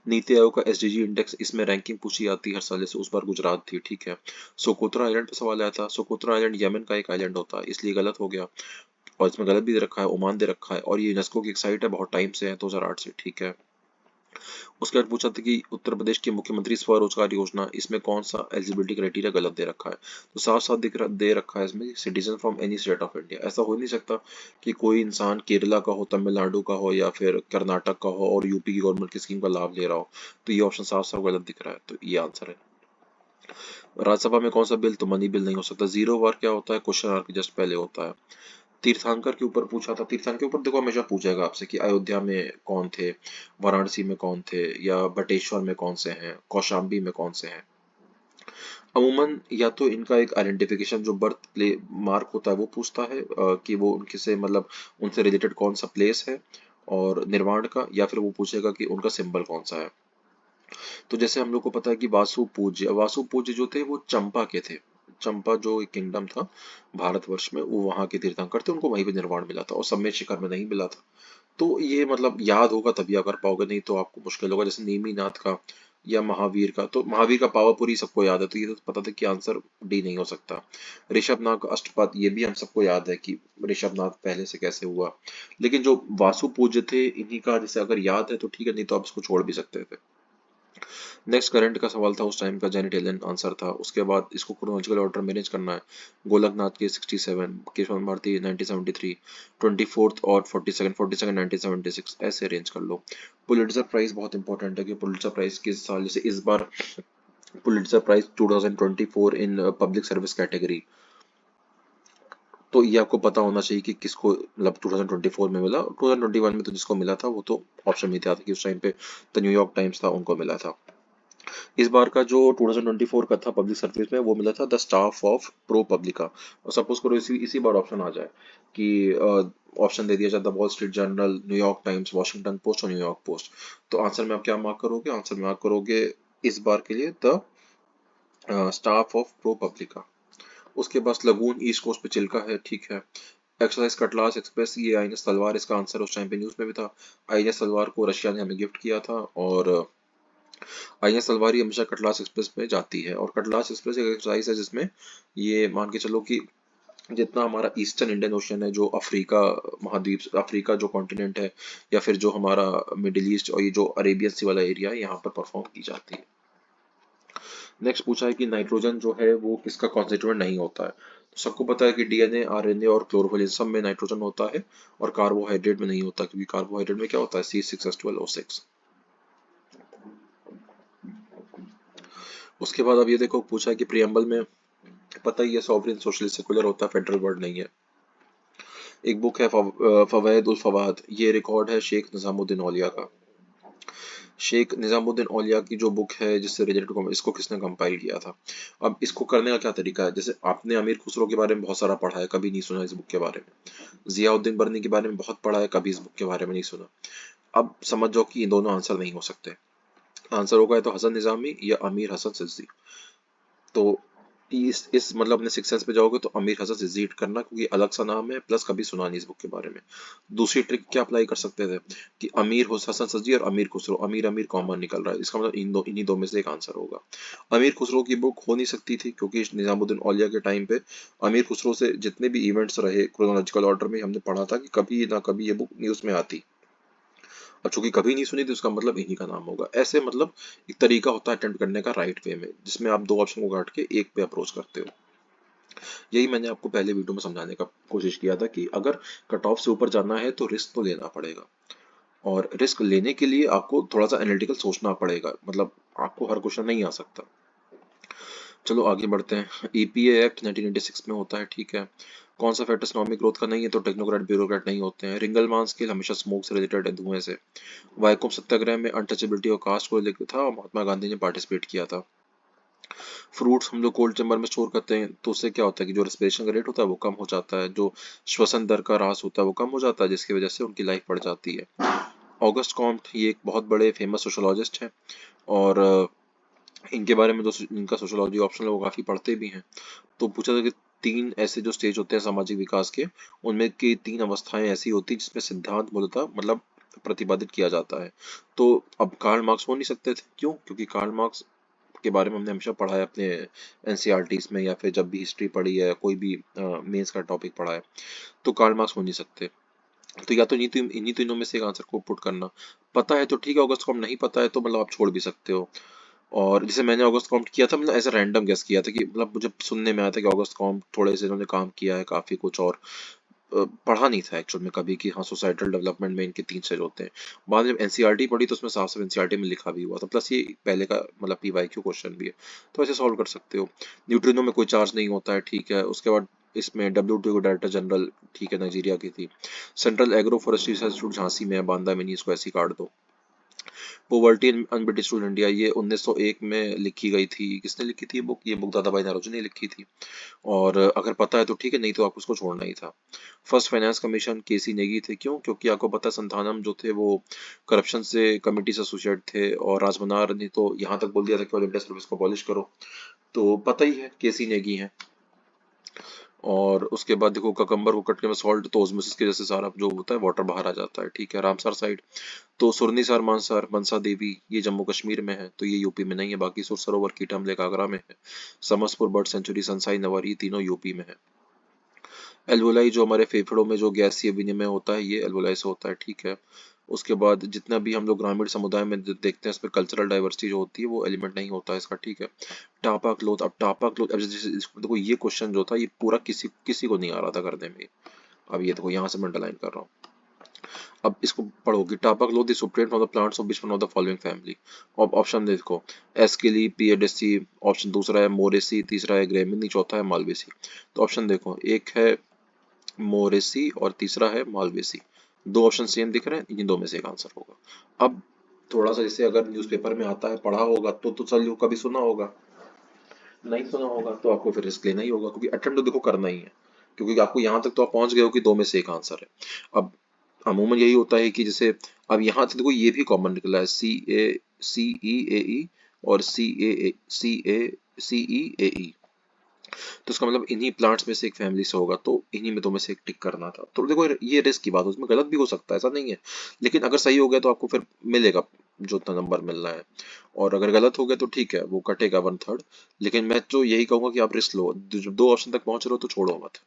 S1: नीति आयोग का एसडीजी इंडेक्स, इसमें रैंकिंग पूछी जाती है हर साल, से उस बार गुजरात थी, ठीक है। सोकोत्रा आइलैंड पे सवाल आया था, सोकोत्रा आइलैंड यमन का एक आइलैंड होता है इसलिए गलत हो गया, और इसमें गलत भी दे रखा है, ओमान दे रखा है, और ये यूनेस्को की एक साइट है, बहुत टाइम से है, 2008 से, ठीक है। उसके बाद पूछा था कि उत्तर प्रदेश की मुख्यमंत्री स्वरोजगार योजना, इसमें कौन सा एलिजिबिलिटी क्राइटेरिया गलत दे रखा है, तो साफ साफ दे रखा है इसमें citizen from any state of India. ऐसा हो नहीं सकता कि कोई इंसान केरला का हो, तमिलनाडु का हो या फिर कर्नाटक का हो और यूपी की गवर्नमेंट की स्कीम का लाभ ले रहा हो। तो ये ऑप्शन साफ साफ गलत दिख रहा है, तो ये आंसर है। राज्यसभा में कौन सा बिल, तो मनी बिल नहीं हो सकता। जीरो वार क्या होता है, क्वेश्चन आर के जस्ट पहले होता है। तीर्थंकर के ऊपर पूछा था, तीर्थंकर के ऊपर देखो हमेशा पूछेगा आपसे कि अयोध्या में कौन थे, वाराणसी में कौन थे, या बटेश्वर में कौन से हैं, कौशाम्बी में कौन से हैं। अमूमन या तो इनका एक आइडेंटिफिकेशन जो बर्थ प्ले मार्क होता है वो पूछता है कि वो उनके से मतलब उनसे रिलेटेड कौन सा प्लेस है और निर्माण का, या फिर वो पूछेगा कि उनका सिंबल कौन सा है। तो जैसे हम लोग को पता है कि वासु पूज्य जो थे वो चंपा के थे। चंपा जो एक किंगडम था भारतवर्ष में, वो वहां के तीर्थंकर थे, उनको वहीं पे निर्वाण मिला था और सम्मेद शिखर में नहीं मिला था। तो ये मतलब याद होगा तभी अगर पाओगे, नहीं तो आपको मुश्किल होगा। जैसे नेमिनाथ का या महावीर का, तो महावीर का पावापुरी सबको याद है, तो ये तो पता था कि आंसर डी नहीं हो सकता। ऋषभनाथ का अष्टपद, ये भी हम सबको याद है कि ऋषभनाथ पहले से कैसे हुआ। लेकिन जो वासु पूज्य थे इन्हीं का जैसे अगर याद है तो ठीक है, नहीं तो आप इसको छोड़ भी सकते थे। नेक्स्ट करंट का सवाल था उस टाइम का, जेनेट एलन आंसर था। उसके बाद इसको क्रोनोलॉजिकल ऑर्डर मैनेज करना है। गोलकनाथ के 67, केशव भारती 1973, 24th और 42nd 1976, ऐसे अरेंज कर लो। पुलिट्जर प्राइज बहुत इंपॉर्टेंट है कि पुलिट्जर प्राइज किस साल, जैसे इस बार Pulitzer prize 2024 in public service category, तो ये आपको पता होना चाहिए कि किसको मतलब 2024 में मिला। 2021 में तो जिसको मिला था वो तो ऑप्शन में था कि उस टाइम पे द न्यूयॉर्क टाइम्स था, उनको मिला था। इस बार का जो 2024 का था पब्लिक सर्विस में, वो मिला था द स्टाफ ऑफ प्रो पब्लिका। और सपोज करो इसी इसी बार ऑप्शन आ जाए कि ऑप्शन दे दिया जाए the wall street journal, New York times, Washington post और न्यूयॉर्क पोस्ट, तो आंसर में आप क्या मार्क करोगे? आंसर में मार्क करोगे इस बार के लिए द स्टाफ ऑफ प्रो पब्लिका। उसके पास लगून ईस्ट कोस्ट पे चिल्का है, ठीक है। एक्सरसाइज कटलास एक्सप्रेस, ये आईएनएस तलवार, इसका आंसर उस टाइम पे न्यूज में भी था। आईएनएस तलवार को रशिया ने हमें गिफ्ट किया था, और आईएनएस तलवार ही हमेशा कटलास एक्सप्रेस में जाती है। और कटलास एक्सप्रेस एक एक्सरसाइज है जिसमें ये मान के चलो कि जितना हमारा ईस्टर्न इंडियन ओशन है, जो अफ्रीका महाद्वीप, अफ्रीका जो कॉन्टिनेंट है, या फिर जो हमारा मिडिल ईस्ट और ये जो अरेबियन सी वाला एरिया है, यहाँ पर परफॉर्म की जाती है। नेक्स्ट पूछा है कि नाइट्रोजन जो है वो किसका कॉन्स्टिट्यूएंट नहीं होता है। तो सबको पता है कि डीएनए, आरएनए और क्लोरोफिल, इन सब में नाइट्रोजन होता है, और कार्बोहाइड्रेट में नहीं होता, क्योंकि कार्बोहाइड्रेट में क्या होता है C6H12O6। उसके बाद अब ये देखो पूछा है कि प्रियम्बल में, पता ही है सॉवरेन सोशलिस्ट सेकुलर होता है, फेडरल वर्ड नहीं है। एक बुक है फवैद उल फवाद, ये रिकॉर्ड है शेख निजामुद्दीन औलिया का। शेख निजामुद्दीन औलिया की जो बुक है जिससे रिलेटेड, इसको किसने कंपाइल किया था? अब इसको करने का क्या तरीका है, जैसे आपने अमीर खुसरो के बारे में बहुत सारा पढ़ा है, कभी नहीं सुना इस बुक के बारे में। जियाउद्दीन बर्नी के बारे में बहुत पढ़ा है, कभी इस बुक के बारे में नहीं सुना। अब समझ जाओ कि ये दोनों आंसर नहीं हो सकते। आंसर होगा या तो हसन निजामी या अमीर हसन सिद्दीकी। तो इस मतलब अपने सिक्स सेंस पे जाओगे तो अमीर हसन सिद्दीकी हिट करना, क्योंकि अलग सा नाम है, प्लस कभी सुना नहीं इस बुक के बारे में। दूसरी ट्रिक क्या अप्लाई कर सकते थे कि हसन सिद्दीकी और अमीर खुसरो, अमीर अमीर कॉमन निकल रहा है, इसका मतलब इन्हीं दो में से एक आंसर होगा। अमीर खुसरो की बुक हो नहीं सकती थी, क्योंकि निजामुद्दीन औलिया के टाइम पे अमीर खुसरो से जितने भी इवेंट्स रहे क्रोनोलॉजिकल ऑर्डर में, हमने पढ़ा था कि कभी ना कभी ये बुक न्यूज में आती। अब चूंकि कभी नहीं सुनी थी, उसका मतलब इन्हीं का नाम होगा। ऐसे मतलब एक तरीका होता है अटेम्प्ट करने का राइट वे में, जिसमें आप दो ऑप्शन को काट के एक पे अप्रोच करते हो। यही मैंने आपको पहले वीडियो में समझाने का कोशिश किया था कि अगर कट ऑफ से ऊपर जाना है तो रिस्क तो लेना पड़ेगा, और रिस्क लेने के लिए आपको थोड़ा सा एनालिटिकल सोचना पड़ेगा, मतलब आपको हर क्वेश्चन नहीं आ सकता। चलो आगे बढ़ते हैं। ईपीए एक्ट 1996 में होता है, ठीक है। कौन सा फैक्टर इकोनॉमिक ग्रोथ का नहीं है? तो टेक्नोक्रेट ब्यूरोक्रेट नहीं होते हैं। रिंगलमान स्केल हमेशा स्मोक से रिलेटेड है, धुएं से। वाइकोम सत्याग्रह में अनटचेबिलिटी और कास्ट को लेकर था, और महात्मा गांधी ने पार्टिसिपेट किया था। फ्रूट्स हम लोग कोल्ड चैम्बर में स्टोर करते हैं, तो उससे क्या होता है कि जो रेस्पिरेशन का रेट होता है वो कम हो जाता है, जो श्वसन दर का ह्रास होता है वो कम हो जाता है, जिसकी वजह से उनकी लाइफ बढ़ जाती है। ऑगस्ट कॉम्ट, ये एक बहुत बड़े फेमस सोशोलॉजिस्ट हैं, और इनके बारे में जो इनका सोशोलॉजी ऑप्शन है वो काफ़ी पढ़ते भी हैं। तो पूछा था कि तीन ऐसे जो स्टेज होते हैं सामाजिक विकास के, उनमें की तीन अवस्थाएं ऐसी होती हैं जिसमें सिद्धांत मूलतः मतलब प्रतिपादित किया जाता है। तो अब कार्ल मार्क्स हो नहीं सकते थे, क्यों? क्योंकि कार्ल मार्क्स के बारे में हमने हमेशा पढ़ा है अपने एनसीईआरटीज में, या फिर जब भी हिस्ट्री पढ़ी है, कोई भी मेंस का टॉपिक पढ़ा है, तो कार्ल मार्क्स हो नहीं सकते। तो या तो इन्हीं तीनों में से एक आंसर को पुट करना। पता है तो ठीक है ऑगस्ट कॉम, नहीं पता है तो मतलब आप छोड़ भी सकते हो। और जैसे मैंने अगस्त कॉम्ट किया था, मतलब ऐसा रैंडम गेस किया था कि मतलब मुझे सुनने में आया था कि अगस्त कॉम्ट थोड़े से इन्होंने काम किया है काफी कुछ, और पढ़ा नहीं था एक्चुअल में कभी कि हाँ सोसाइटल डेवलपमेंट में इनके तीन स्टेज होते हैं। बाद में जब एनसीईआरटी पढ़ी तो उसमें साफ साफ एनसीईआरटी में लिखा भी हुआ था, प्लस ये पहले का मतलब पीवाईक्यू क्वेश्चन भी है, तो ऐसे सॉल्व कर सकते हो। न्यूट्रिनो में कोई चार्ज नहीं होता है, ठीक है। उसके बाद इसमें WTO डायरेक्टर जनरल, ठीक है, नाइजीरिया की थी। Central agro forestry research institute Jhansi में है, बांदा में नहीं, इसको ऐसी काट दो। Poverty and un-British rule India, ये 1901 में लिखी गई थी। किसने लिखी थी ये बुक? ये बुक दादा भाई नौरोजी ने लिखी थी। और अगर पता है तो ठीक है, नहीं तो आपको उसको छोड़ना ही था। फर्स्ट फाइनेंस कमीशन केसी नेगी थे, क्यों? क्योंकि आपको पता है संथानम जो थे वो करप्शन से कमिटी से एसोसिएट थे, और राजमनार ने तो यहाँ तक बोल दिया था कि ऑल इंडिया सर्विस को अबॉलिश करो, तो पता ही है केसी नेगी है। और उसके बाद देखो ककम्बर को कटने में सॉल्ट, तो ऑस्मोसिस की वजह से सारा जो होता है वाटर बाहर आ जाता है, ठीक है। रामसर साइड तो सुरनीसर, मानसर, मनसा देवी, ये जम्मू कश्मीर में है, तो ये यूपी में नहीं है। बाकी सुर सरोवर, कीटम लेक आगरा में है। समसपुर बर्ड सेंचुरी, सनसाई नवारी, ये तीनों यूपी में है। एल्वोलाई जो हमारे फेफड़ों में जो गैसीय विनिमय होता है, ये एल्वोलाई से होता है, ठीक है। उसके बाद जितना भी हम लोग ग्रामीण समुदाय में देखते हैं उसमें कल्चरल डाइवर्सिटी जो होती है वो एलिमेंट नहीं होता है इसका, ठीक है। टापा क्लोथ, अब टापा क्लोथ, अब देखो ये क्वेश्चन जो था ये पूरा किसी किसी को नहीं आ रहा था करने में। अब ये देखो यहाँ से मैं अंडरलाइन कर रहा हूँ। अब इसको पढ़ोगे, tapa cloth is obtained from the plants of which one of the following family. अब ऑप्शन देखो, एस्केली, पिएडेसी, ऑप्शन दूसरा है मोरेसी, तीसरा है ग्रेमिनी, चौथा है मालवेसी। तो ऑप्शन देखो, एक है मोरेसी और तीसरा है मालवेसी। दो ऑप्शन सेम दिख रहे हैं, इन दो में से एक आंसर होगा। अब थोड़ा सा जैसे अगर न्यूज़पेपर में आता है पढ़ा होगा तो चलो कभी सुना होगा, नहीं सुना होगा तो आपको फिर रिस्क लेना ही होगा, क्योंकि अटेम्प्ट तो देखो करना ही है, क्योंकि आपको यहाँ तक तो आप पहुंच गए हो कि दो में से एक आंसर है। अब अमूमन यही होता है कि जैसे अब यहाँ से देखो ये भी कॉमन निकला है, CE AE और CE AE। तो इसका मतलब इन्हीं प्लांट्स में से एक फैमिली से होगा, तो इन्हीं में दो में से एक टिक करना था। तो देखो ये रिस्क की बात है, उसमें गलत भी हो सकता है, ऐसा नहीं है, लेकिन अगर सही हो गया तो आपको फिर मिलेगा जो उतना नंबर मिल रहा है, और अगर गलत हो गया तो ठीक है, वो कटेगा 1/3। लेकिन मैं तो यही कहूंगा कि आप रिस्क लो, जब दो ऑप्शन तक पहुंच रहे हो तो छोड़ो मत।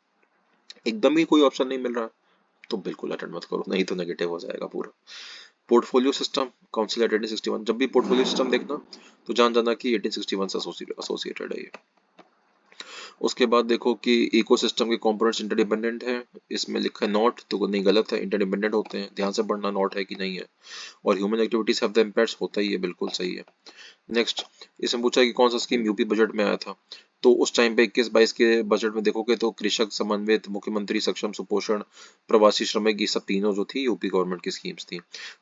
S1: एकदम ही कोई ऑप्शन नहीं मिल रहा तो बिल्कुल अटेंड मत करो, नहीं तो नेगेटिव हो जाएगा पूरा। पोर्टफोलियो सिस्टम, काउंसिल एट 1861, जब भी पोर्टफोलियो सिस्टम देखना तो जान जाना कि 1861 से एसोसिएटेड है ये। उसके बाद देखो कि इकोसिस्टम के कंपोनेंट्स इंटरडिपेंडेंट हैं, इसमें लिखा है नॉट, तो नहीं गलत है, इंटरडिपेंडेंट होते हैं, ध्यान से पढ़ना नॉट है कि नहीं है। और human activities have the impacts, होता ही है, बिल्कुल सही है। नेक्स्ट, इसमें पूछा है कि कौन सा स्कीम यूपी बजट में आया था। तो उस टाइम पे 21-22 के बजट में देखोगे तो कृषक समन्वित, मुख्यमंत्री सक्षम सुपोषण, प्रवासी श्रमिक, ये सब तीनों जो थी यूपी गवर्नमेंट की स्कीम्स थी।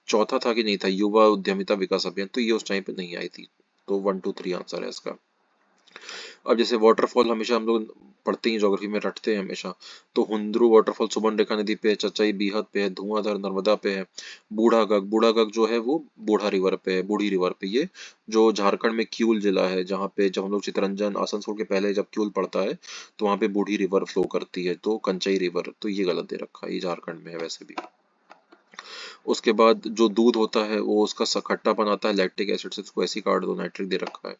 S1: चौथा था कि नहीं था युवा उद्यमिता विकास अभियान, तो ये उस टाइम पे नहीं आई थी। तो 1 2 3 आंसर है इसका। अब जैसे वाटरफॉल हमेशा हम लोग पढ़ते ही ज्योग्राफी में रटते हैं हमेशा, तो हुंद्रू वाटरफॉल सुबर्णरेखा नदी पे है, चचाई बीहत पे है, धुआंधार नर्मदा पे है, बूढ़ा गग जो है वो बूढ़ा रिवर पे है, बूढ़ी रिवर पे, ये जो झारखंड में किऊल जिला है, जहाँ पे जब हम लोग चितरंजन आसनसोल के पहले जब किऊल पड़ता है तो वहाँ पे बूढ़ी रिवर फ्लो करती है, तो कंचई रिवर, तो ये गलत दे रखा है, ये झारखंड में है वैसे भी। उसके बाद जो दूध होता है वो उसका खट्टापन आता है लैक्टिक एसिड से, उसको ऐसे ही काट दो, नाइट्रिक दे रखा है।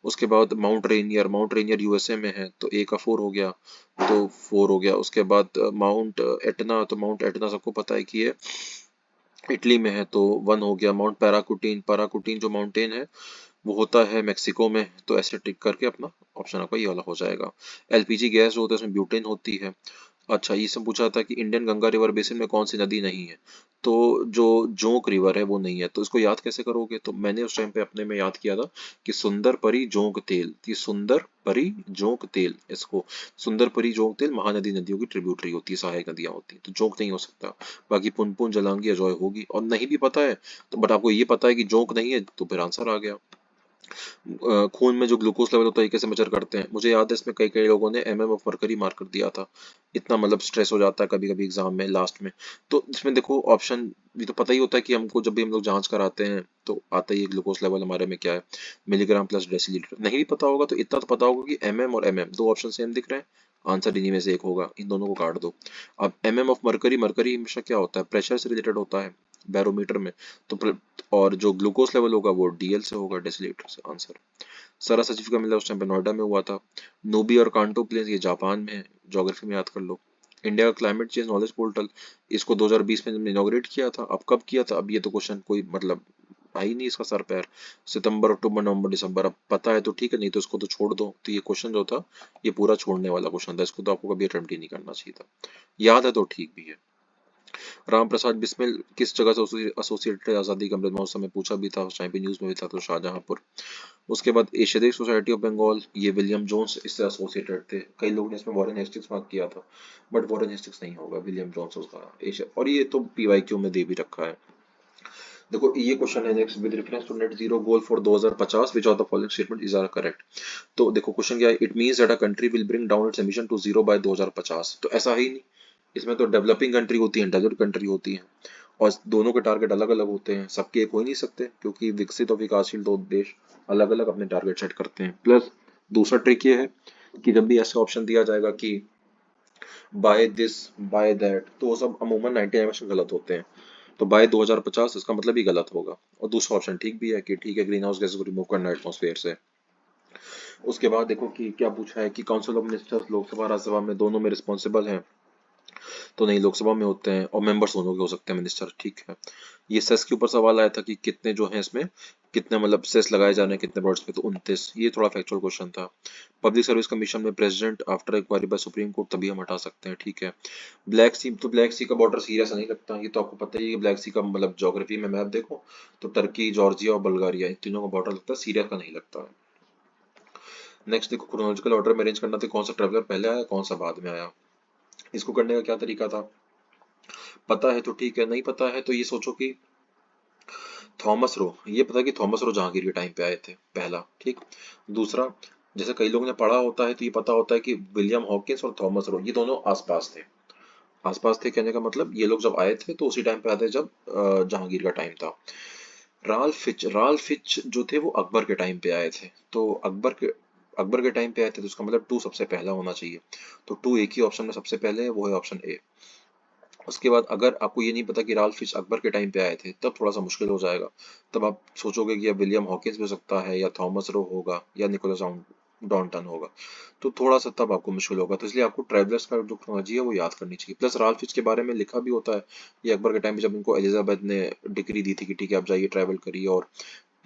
S1: उसके बाद माउंट रेनियर यूएसए में है, तो ए का 4 हो गया, तो 4 हो गया। उसके बाद माउंट एटना, तो माउंट एटना सबको पता है कि ये इटली में है, तो 1 हो गया। माउंट पैराकुटीन, पैराकुटीन जो माउंटेन है वो होता है मेक्सिको में, तो ऐसे टिक करके अपना ऑप्शन आपका ये वाला हो जाएगा। एलपीजी गैस जो होता है उसमें ब्यूटेन होती है। अच्छा, ये सब पूछा था कि इंडियन गंगा रिवर बेसिन में कौन सी नदी नहीं है। तो जो जोंक रिवर है वो नहीं है, तो इसको याद कैसे करोगे, तो मैंने उस टाइम पे अपने में याद किया था कि सुंदर परी जोंक तेल, ये सुंदर परी जोंक तेल, इसको सुंदर परी जोंक तेल महानदी नदियों की ट्रिब्यूटरी होती है, सहायक नदियां होती हैं, तो जोंक नहीं हो सकता। बाकी पुनपुन, जलांगी, अजोय होगी, और नहीं भी पता है तो बट आपको ये पता है कि जोंक नहीं है तो फिर आंसर आ गया। खून में जो ग्लूकोज लेवल होता है ये कैसे मेजर करते हैं, मुझे याद है इसमें कई कई लोगों ने ऑफ मरकरी मार्क कर दिया था, इतना मतलब स्ट्रेस हो जाता है कभी कभी एग्जाम में लास्ट में। तो इसमें देखो ऑप्शन भी तो पता ही होता है कि हमको जब भी हम लोग जांच कराते हैं तो आता ही है ग्लूकोज लेवल हमारे में क्या है, मिलीग्राम प्लस डेसीलीटर। नहीं भी पता होगा तो इतना तो पता होगा कि और दो ऑप्शन सेम दिख रहे हैं, आंसर इन्हीं में से एक होगा, इन दोनों को काट दो। अब ऑफ मरकरी, मरकरी हमेशा क्या होता है, प्रेशर से रिलेटेड होता है बैरोमीटर में, तो और जो ग्लूकोज लेवल होगा वो डीएल से होगा, डेसीलीटर से, आंसर। सारा सर्टिफिकेट का मिला उस टाइम पे नोएडा में हुआ था। नोबी और कांटो प्लेन्स ये जापान में है, ज्योग्राफी में याद कर लो। इंडिया का क्लाइमेट चेंज नॉलेज पोर्टल, इसको 2020 में इनॉग्रेट किया था, अब कब किया था, अब ये तो क्वेश्चन कोई मतलब आई नहीं इसका सर पैर। सितंबर, अक्टूबर, नवंबर, दिसंबर, अब पता है तो ठीक है, नहीं तो इसको तो छोड़ दो। तो ये क्वेश्चन जो था ये पूरा छोड़ने वाला क्वेश्चन था, इसको तो आपको कभी अटेम्प्ट ही नहीं करना चाहिए था। याद है तो ठीक भी है। राम प्रसाद बिस्मिल किस जगह से एसोसिएटेड, आजादी का अमृत महोत्सव में पूछा भी था, उस टाइम पे न्यूज में भी था, तो शाहजहांपुर। उसके बाद एशियाटिक सोसाइटी ऑफ बंगाल, ये विलियम जोन्स इससे एसोसिएटेड थे, कई लोगों ने इसमें वॉरेन हेस्टिंग्स मार्क किया था, बट वॉरेन हेस्टिंग्स नहीं होगा, विलियम जोन्स उसका एशिया, और ये तो पीवाईक्यू में दे भी रखा है। देखो ये क्वेश्चन है next, with reference to net zero goal for 2050 which of the following statement is are correct. तो देखो क्वेश्चन क्या है, it means that a country will bring down its emission to zero by 2050, तो ऐसा ही नहीं, इसमें तो डेवलपिंग कंट्री होती है, डेवलप्ड कंट्री होती है, और दोनों के टारगेट अलग अलग होते हैं, सबके एक हो ही नहीं सकते, क्योंकि विकसित और विकासशील दो देश अलग अलग अपने टारगेट सेट करते हैं। प्लस दूसरा ट्रिक ये है कि जब भी ऐसा ऑप्शन दिया जाएगा कि बाय दिस बाय दैट, तो वो सब अमूमन 99% गलत होते हैं, तो बाय 2050 इसका मतलब ही गलत होगा। और दूसरा ऑप्शन ठीक भी है कि ठीक है, ग्रीन हाउस गैसेस को रिमूव करना एटमॉस्फेयर से। उसके बाद देखो कि क्या पूछा है कि council of ministers Lok Sabha Rajya Sabha में दोनों में रिस्पॉन्सिबल हैं, तो नहीं लोकसभा में होते हैं, और मेंबर्स दोनों के हो सकते हैं मिनिस्टर, ठीक है। ये सेस के ऊपर सवाल आया था कि कितने जो है इसमें, कितने मतलब सेस लगाए जाने हैं कितने प्रोडक्ट्स पे, तो 29, ये थोड़ा फैक्चुअल क्वेश्चन था। पब्लिक सर्विस कमीशन में president after inquiry by supreme court, तभी हम हटा सकते हैं, ठीक है। ब्लैक सी, तो ब्लैक सी का बॉर्डर सीरिया से नहीं लगता, ये तो आपको पता ही है। ब्लैक सी का मतलब ज्योग्राफी में मैप देखो तो टर्की, जॉर्जिया और बल्गारिया, इन तीनों का बॉर्डर लगता है, सीरिया का नहीं लगता है। नेक्स्ट देखो, क्रोनोलॉजिकल ऑर्डर में अरेंज करना था, कौन सा ट्रेवलर पहले आया कौन सा बाद में आया। इसको करने का क्या तरीका था, पता है तो ठीक है, नहीं पता है तो ये सोचो कि थॉमस रो, ये पता है कि थॉमस रो जहांगीर के टाइम पे आए थे पहला, ठीक। दूसरा, जैसे कई लोगों ने पढ़ा होता है तो ये पता होता है कि विलियम हॉकिंस और थॉमस रो ये दोनों आसपास थे। आसपास थे कहने का मतलब ये लोग जब आए थे तो उसी टाइम पे आए थे जब जहांगीर का टाइम था। राल फिच जो थे वो अकबर के टाइम पे आए थे, तो अकबर के टाइम पे आए थे, तो उसका मतलब टू सबसे पहला होना चाहिए। तो टू एक ही ऑप्शन में सबसे पहले है, वो है ऑप्शन ए। उसके बाद अगर आपको ये नहीं पता कि राल्फ फिच अकबर के टाइम पे आए थे, तब थोड़ा सा मुश्किल हो जाएगा। तब आप सोचोगे कि या विलियम हॉकिंस भी हो सकता है, या थॉमस रो होगा, या निकोलस डॉन्टन होगा। तो थोड़ा सा तब आपको मुश्किल होगा, तो इसलिए आपको ट्रेवलर्स का जो टेक्नोलॉजी है वो याद करनी चाहिए। प्लस राल्फ फिच के बारे में लिखा भी होता है, ये अकबर के टाइम पे जब इनको एलिजाबेथ ने डिग्री दी थी कि ठीक है आप जाइए ट्रैवल करिए और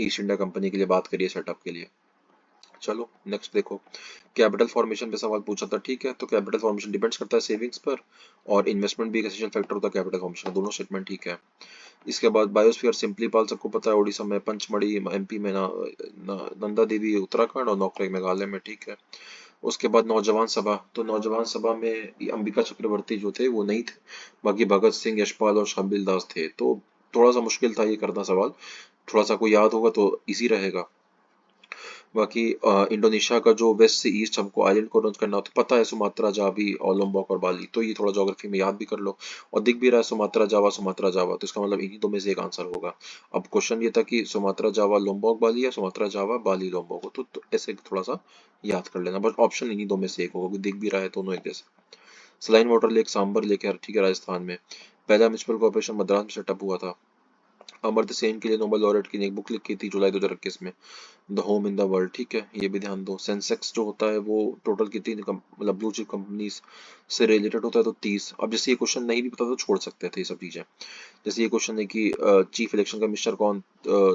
S1: ईस्ट इंडिया कंपनी के लिए बात करिए सेटअप के लिए। चलो नेक्स्ट देखो, कैपिटल फॉर्मेशन पे सवाल पूछा था, ठीक है। तो कैपिटल फॉर्मेशन डिपेंड्स करता है सेविंग्स पर, और इन्वेस्टमेंट भी एक एसेंशियल फैक्टर होता है कैपिटल फॉर्मेशन का, दोनों स्टेटमेंट ठीक है। इसके बाद बायोस्फीयर सिंपली पाल सबको पता है, उड़ीसा में पंचमढ़ी, एमपी में नंदा देवी उत्तराखंड, और नौकरी मेघालय में, ठीक है। उसके बाद नौजवान सभा, तो नौजवान सभा में ये अंबिका चक्रवर्ती जो थे वो नहीं थे, बाकी भगत सिंह, यशपाल और शब्बीर दास थे। तो थोड़ा सा मुश्किल था ये करना सवाल, थोड़ा सा आपको याद होगा तो इजी रहेगा। बाकी इंडोनेशिया का जो वेस्ट से ईस्ट हमको आइलैंड को रन करना हो तो पता है, सुमात्रा, जावी और लोम्बोक और बाली, तो ये थोड़ा ज्योग्राफी में याद भी कर लो। और दिख भी रहा है सुमात्रा जावा, तो इसका मतलब इन्हीं दो में से एक आंसर होगा। अब क्वेश्चन ये था कि सुमात्रा जावा लोम्बोक बाली या सुमात्रा जावा बाली लोम्बोक, तो ऐसे थोड़ा सा याद कर लेना, बस ऑप्शन इन्हीं दो में से एक होगा, क्योंकि दिख भी रहा है दोनों एक जैसे। Saline water lake, Sambhar lake है, ठीक है, राजस्थान में। पहला म्युनिसिपल कॉर्पोरेशन मद्रास में सेटअप हुआ था। अमर्त्य सेन के लिए नोबेल लॉरेट की ने एक बुक लिखी थी जुलाई 2021 में, the home in the world, ठीक है, ये भी ध्यान दो। सेंसेक्स जो होता है वो टोटल कितनी मतलब ब्लू चिप कंपनीज से रिलेटेड होता है, तो 30। अब जैसे ये क्वेश्चन नहीं भी पता तो छोड़ सकते थे ये सब चीजें। जैसे ये क्वेश्चन है कि चीफ इलेक्शन कमिश्नर कौन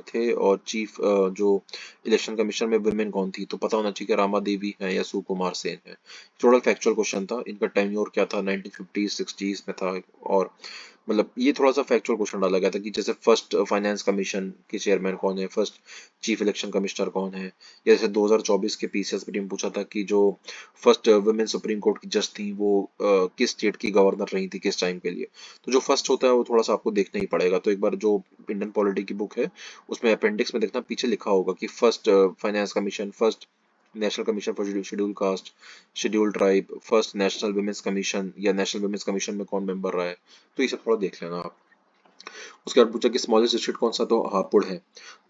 S1: थे, और चीफ जो इलेक्शन कमिश्नर में वुमेन कौन थी, तो पता होना चाहिए कि रामा देवी है या सुकुमार सेन है। टोटल फैक्चुअल क्वेश्चन था, इनका टेन्योर क्या था, 1950s 60s में था। और मतलब ये थोड़ा सा फैक्चुअल क्वेश्चन डाला गया था कि जैसे फर्स्ट फाइनेंस कमीशन के चेयरमैन कौन है, फर्स्ट चीफ इलेक्शन कमिश्नर कौन है, या जैसे 2024 के पीसीएस में टीम पूछा था कि जो फर्स्ट वुमेन सुप्रीम कोर्ट की जज थी वो किस स्टेट की गवर्नर रही थी किस टाइम के लिए। तो जो फर्स्ट होता है वो थोड़ा सा आपको देखना ही पड़ेगा, तो एक बार जो इंडियन पॉलिटी की बुक है उसमें अपेंडिक्स में देखना, पीछे लिखा होगा कि first finance commission, first national commission for scheduled caste, scheduled tribe, first national women's commission, या नेशनल वुमेन्स कमीशन में कौन मेंबर रहा है, तो ये सब थोड़ा देख लेना आप। उसके बाद पूछा कि स्मॉलेस्ट डिस्ट्रिक्ट कौन सा, तो हापुड़ है।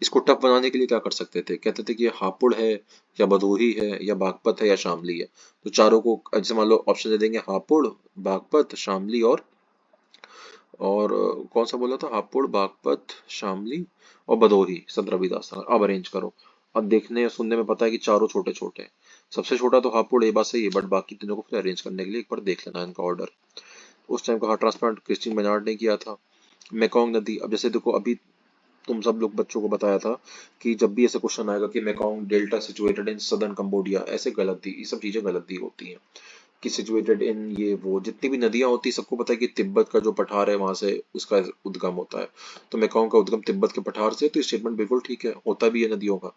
S1: इसको टफ बनाने के लिए क्या कर सकते थे, कहते थे कि ये हापुड़ है, या भदोही है, या बागपत है, या शामली है। तो चारों को जैसे मान लो ऑप्शन दे देंगे, हापुड़, बागपत, शामली, और कौन सा बोला था, हापुड़, बागपत, शामली और भदोही, संत रविदास नगर। अब अरेंज करो। अब देखने या सुनने में पता है कि चारों छोटे छोटे हैं, सबसे छोटा तो हापुड़, ये बात सही है, बट बाकी तीनों को फिर अरेंज करने के लिए एक बार देख लेना इनका ऑर्डर। उस टाइम का हार्ट ट्रांसप्लांट क्रिस्टीन बेनार्ड ने किया था। मेकोंग नदी, अब जैसे देखो अभी तुम सब लोग बच्चों को बताया था कि जब भी ऐसे क्वेश्चन आएगा कि Mekong delta situated in southern Cambodia, ऐसे गलत दी, ये सब चीजें गलत दी होती हैं कि सिचुएटेड इन ये वो, जितनी भी नदियां होती है सबको पता है कि तिब्बत का जो पठार है वहां से उसका उद्गम होता है। तो मेकोंग का उद्गम तिब्बत के पठार से, तो स्टेटमेंट बिल्कुल ठीक है, होता भी है नदियों का।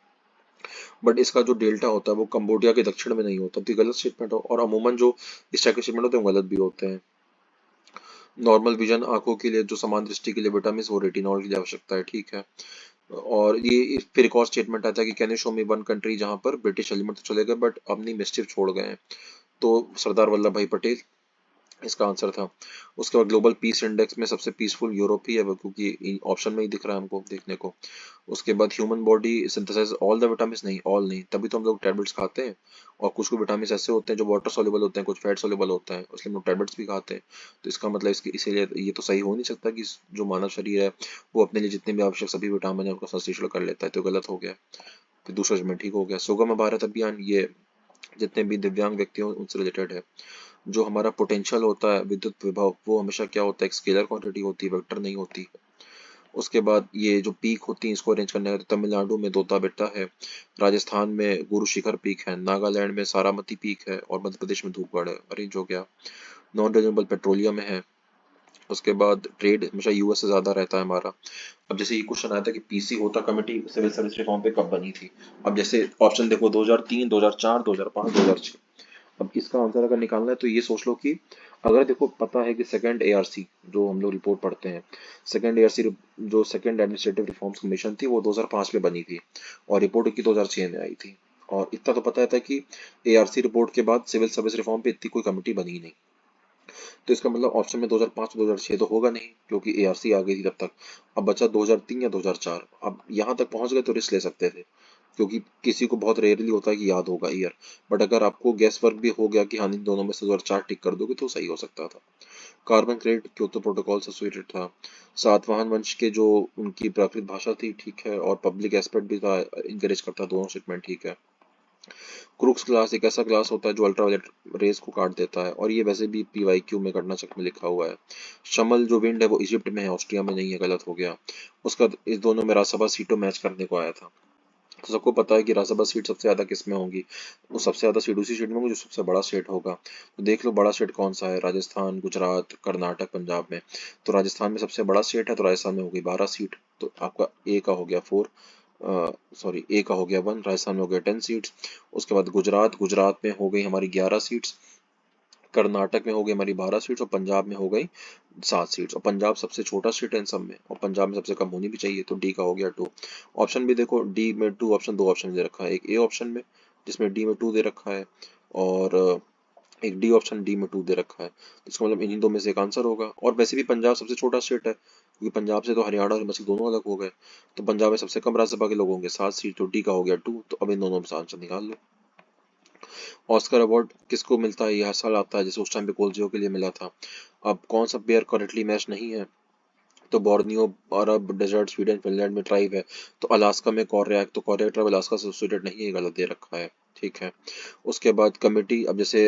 S1: बट इसका जो डेल्टा होता है वो कंबोडिया के दक्षिण में नहीं होता, तो ये गलत स्टेटमेंट हो, और अमूमन जो इस टाइप के स्टेटमेंट होते हैं वो गलत भी होते हैं। नॉर्मल विजन आंखों के लिए, जो समान दृष्टि के लिए विटामिन वो रेटिनॉल की आवश्यकता है, ठीक है। और ये फिर एक और स्टेटमेंट आता है कि can you show me one country जहां पर ब्रिटिश एलिमेंट तो चले गए बट अपनी मिस्टिफ छोड़ गए हैं, तो सरदार वल्लभ भाई पटेल इसका आंसर था। उसके बाद ग्लोबल पीस इंडेक्स में सबसे पीसफुल यूरोप ही है वो, क्योंकि ऑप्शन में ही दिख रहा है हमको देखने को। उसके बाद human body synthesize all the vitamin, नहीं ऑल नहीं, तभी तो हम लोग टैबलेट्स खाते हैं। और कुछ कुछ विटामिन ऐसे होते हैं जो वाटर सोल्यूबल होते हैं, कुछ फैट सोल्यूबल होता है, इसलिए हम लोग टैबलेट्स भी खाते हैं। तो इसका मतलब इसके इसीलिए ये तो सही हो नहीं सकता कि जो मानव शरीर है वो अपने लिए जितने भी आवश्यक सभी विटामिन है उनका संश्लेषण कर लेता है, तो गलत हो गया। फिर दूसरा जजमेंट ठीक हो गया। सुगम भारत अभियान, ये जितने भी दिव्यांग व्यक्ति हैं उनसे रिलेटेड है। जो हमारा पोटेंशियल होता है विद्युत विभव वो हमेशा क्या होता है, एक स्केलर क्वांटिटी होती है, वेक्टर नहीं होती। उसके बाद ये जो पीक होती है इसको अरेंज करने का, तो तमिलनाडु में दोता बेट्टा है, राजस्थान में गुरु शिखर पीक है, नागालैंड में सारामती पीक है और मध्य प्रदेश में धूपगढ़ है। अरेंज हो गया। नॉन रिन्यूएबल पेट्रोलियम है। उसके बाद ट्रेड हमेशा यूएस से ज्यादा रहता है हमारा। अब जैसे ये क्वेश्चन आया था कि पीसी होता कमेटी सिविल सर्विस रिफॉर्म पे कब बनी थी। अब जैसे ऑप्शन देखो 2003, 2004, 2005, 2006। अब इसका आंसर अगर निकालना है तो ये सोच लो कि अगर देखो पता है कि सेकंड एआरसी जो हम लोग रिपोर्ट पढ़ते हैं, सेकंड एआरसी जो सेकंड एडमिनिस्ट्रेटिव रिफॉर्म्स कमीशन थी वो 2005 में बनी थी और रिपोर्ट की 2006 में आई थी। और इतना तो पता था कि एआरसी रिपोर्ट के बाद सिविल सर्विस रिफॉर्म पे इतनी कोई कमेटी बनी ही नहीं। तो इसका मतलब ऑप्शन में 2005 2006 तो होगा नहीं क्योंकि एआरसी आ गई थी तब तक। अब बचा 2003 या 2004। अब यहाँ तक पहुंच गए तो रिस्क ले सकते थे क्योंकि किसी को बहुत रेयरली होता है कि याद होगा ईयर। बट अगर आपको गैस वर्क भी हो गया कि हाँ इन दोनों में से 2004 टिक कर दोगे तो सही हो सकता था। कार्बन क्रेडिट क्योतो प्रोटोकॉल से एसोसिएटेड था। सातवाहन वंश के जो उनकी प्राकृत भाषा थी ठीक है, और पब्लिक एस्पेक्ट भी था, इंकरेज करता, दोनों स्टेटमेंट ठीक है। क्रूक्स क्लास एक ऐसा क्लास होता है जो अल्ट्रावायलेट रेज को काट देता है और ये वैसे भी पीवाईक्यू में कर्नाटक में लिखा हुआ है। शमल जो विंड है वो इजिप्ट में है, ऑस्ट्रिया में नहीं है, गलत हो गया। उसका इस दोनों में राज्यसभा सीटों मैच करने को आया था। तो सबको पता है कि राज्यसभा सीट सबसे ज्यादा किस में होंगी, वो सबसे ज्यादा सीट उसी स्टेट में होगी जो सबसे बड़ा स्टेट होगा। तो देख लो बड़ा स्टेट कौन सा है, राजस्थान, गुजरात, कर्नाटक, पंजाब में। तो राजस्थान में सबसे बड़ा स्टेट है तो राजस्थान में होगी 12 सीट। तो आपका ए का हो गया 4, सॉरी ए का हो गया 1, राजस्थान में हो गया 10 सीट्स। उसके बाद गुजरात, गुजरात में हो गई हमारी 11 सीट्स। कर्नाटक में हो गई हमारी 12 सीट्स और पंजाब में हो गई 7 सीट्स। और पंजाब सबसे छोटा स्टेट है इन सब में और पंजाब में सबसे कम होनी भी चाहिए, तो डी का हो गया 2। ऑप्शन भी देखो डी में 2 ऑप्शन, 2 ऑप्शन दे रखा है, एक ए ऑप्शन में जिसमें डी में 2 दे रखा है और एक डी ऑप्शन डी में 2 दे रखा है। तो इसका मतलब इन्हीं दो में से एक आंसर होगा। और वैसे भी पंजाब सबसे छोटा स्टेट है क्योंकि पंजाब से तो हरियाणा और हिमाचल दोनों अलग हो गए। तो पंजाब में सबसे कम राज्यसभा के लोग होंगे 7 सीट, तो डी का हो गया 2। तो अब इन दोनों में से आंसर निकाल लो। ऑस्कर अवार्ड किसको मिलता है, ये हर साल आता है, जैसे उस टाइम पे कोलजियो के लिए मिला था। अब कौन सा पेयर करेंटली मैच नहीं है, तो बोर्नियो अरब डेजर्ट स्वीडन फिनलैंड में ट्राइब है। तो अलास्का में कॉर्याक, तो कॉर्याक ट्राइब अलास्का से एसोसिएटेड नहीं है, गलत दे रखा है। ठीक है। उसके बाद कमेटी, अब जैसे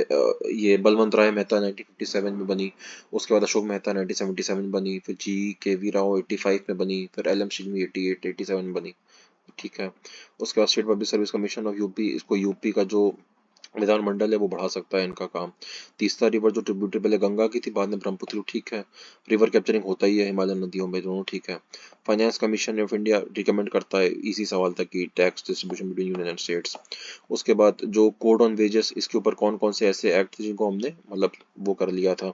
S1: ये बलवंत राय मेहता 1957 में बनी। उसके बाद अशोक मेहता 1977 में बनी, फिर जी के वी राव 85 में बनी, फिर एल एम सिंघवी 88 87 में बनी। ठीक है। उसके बाद state public service commission of UP, इसको यूपी का जो विधानमंडल है वो बढ़ा सकता है इनका काम। तीस्ता रिवर जो ट्रिब्यूटरी पहले गंगा की थी बाद में ब्रह्मपुत्र, ठीक है। रिवर कैप्चरिंग होता ही है हिमालयन नदियों में, दोनों ठीक है। Finance commission of India recommend करता है इसी सवाल तक कि tax distribution between union and states. उसके बाद जो कोड ऑन वेजेस, इसके ऊपर कौन कौन से ऐसे एक्ट थे जिनको हमने मतलब वो कर लिया था,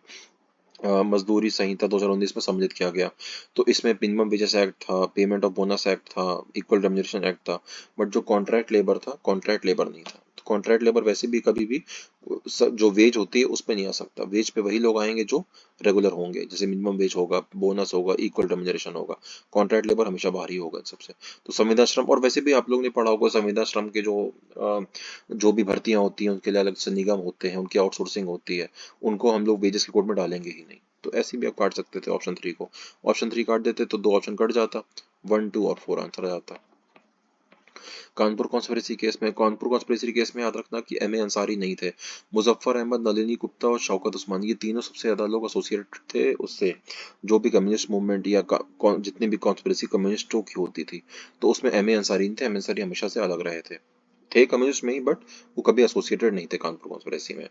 S1: मजदूरी संहिता 2019 में सम्मिलित किया गया। तो इसमें मिनिमम वेजेस एक्ट था, पेमेंट ऑफ बोनस एक्ट था, इक्वल रेम्युनरेशन एक्ट था। बट जो कॉन्ट्रैक्ट लेबर था, कॉन्ट्रैक्ट लेबर नहीं था। तो कॉन्ट्रैक्ट लेबर वैसे भी कभी भी जो वेज होती है उस पे नहीं आ सकता। वेज पे वही लोग आएंगे जो रेगुलर होंगे, जैसे मिनिमम वेज होगा, बोनस होगा, इक्वल रेम्युनरेशन होगा। कॉन्ट्रैक्ट लेबर हमेशा बाहर ही होगा इन सबसे। तो संविदा श्रम, और वैसे भी आप लोग ने पढ़ा होगा संविदा श्रम के जो भी भर्तियां होती हैं उनके लिए अलग से निगम होते हैं, उनकी आउटसोर्सिंग होती है, उनको हम लोग वेजेस के कोड में डालेंगे ही नहीं। तो ऐसे भी आप काट सकते थे ऑप्शन 3 को। ऑप्शन 3 काट देते तो 2 ऑप्शन कट जाता, 1 2 और 4 आंसर आ जाता। कानपुर कॉन्स्पिरेसी केस में, कानपुर कॉन्स्पिरेसी केस में याद रखना कि एम ए अंसारी नहीं थे, मुजफ्फर अहमद, नलिनी गुप्ता और शौकत उस्मानी, ये तीनों सबसे ज्यादा लोग एसोसिएटेड थे उससे, जो भी कम्युनिस्ट मूवमेंट या जितनी भी कॉन्स्पिरेसी कम्युनिस्टों की होती थी। तो उसमें एम ए अंसारी नहीं थे, एम ए अंसारी हमेशा से अलग रहे थे कम्युनिस्ट में ही, बट वो कभी एसोसिएटेड नहीं थे कानपुर कॉन्स्पिरेसी में।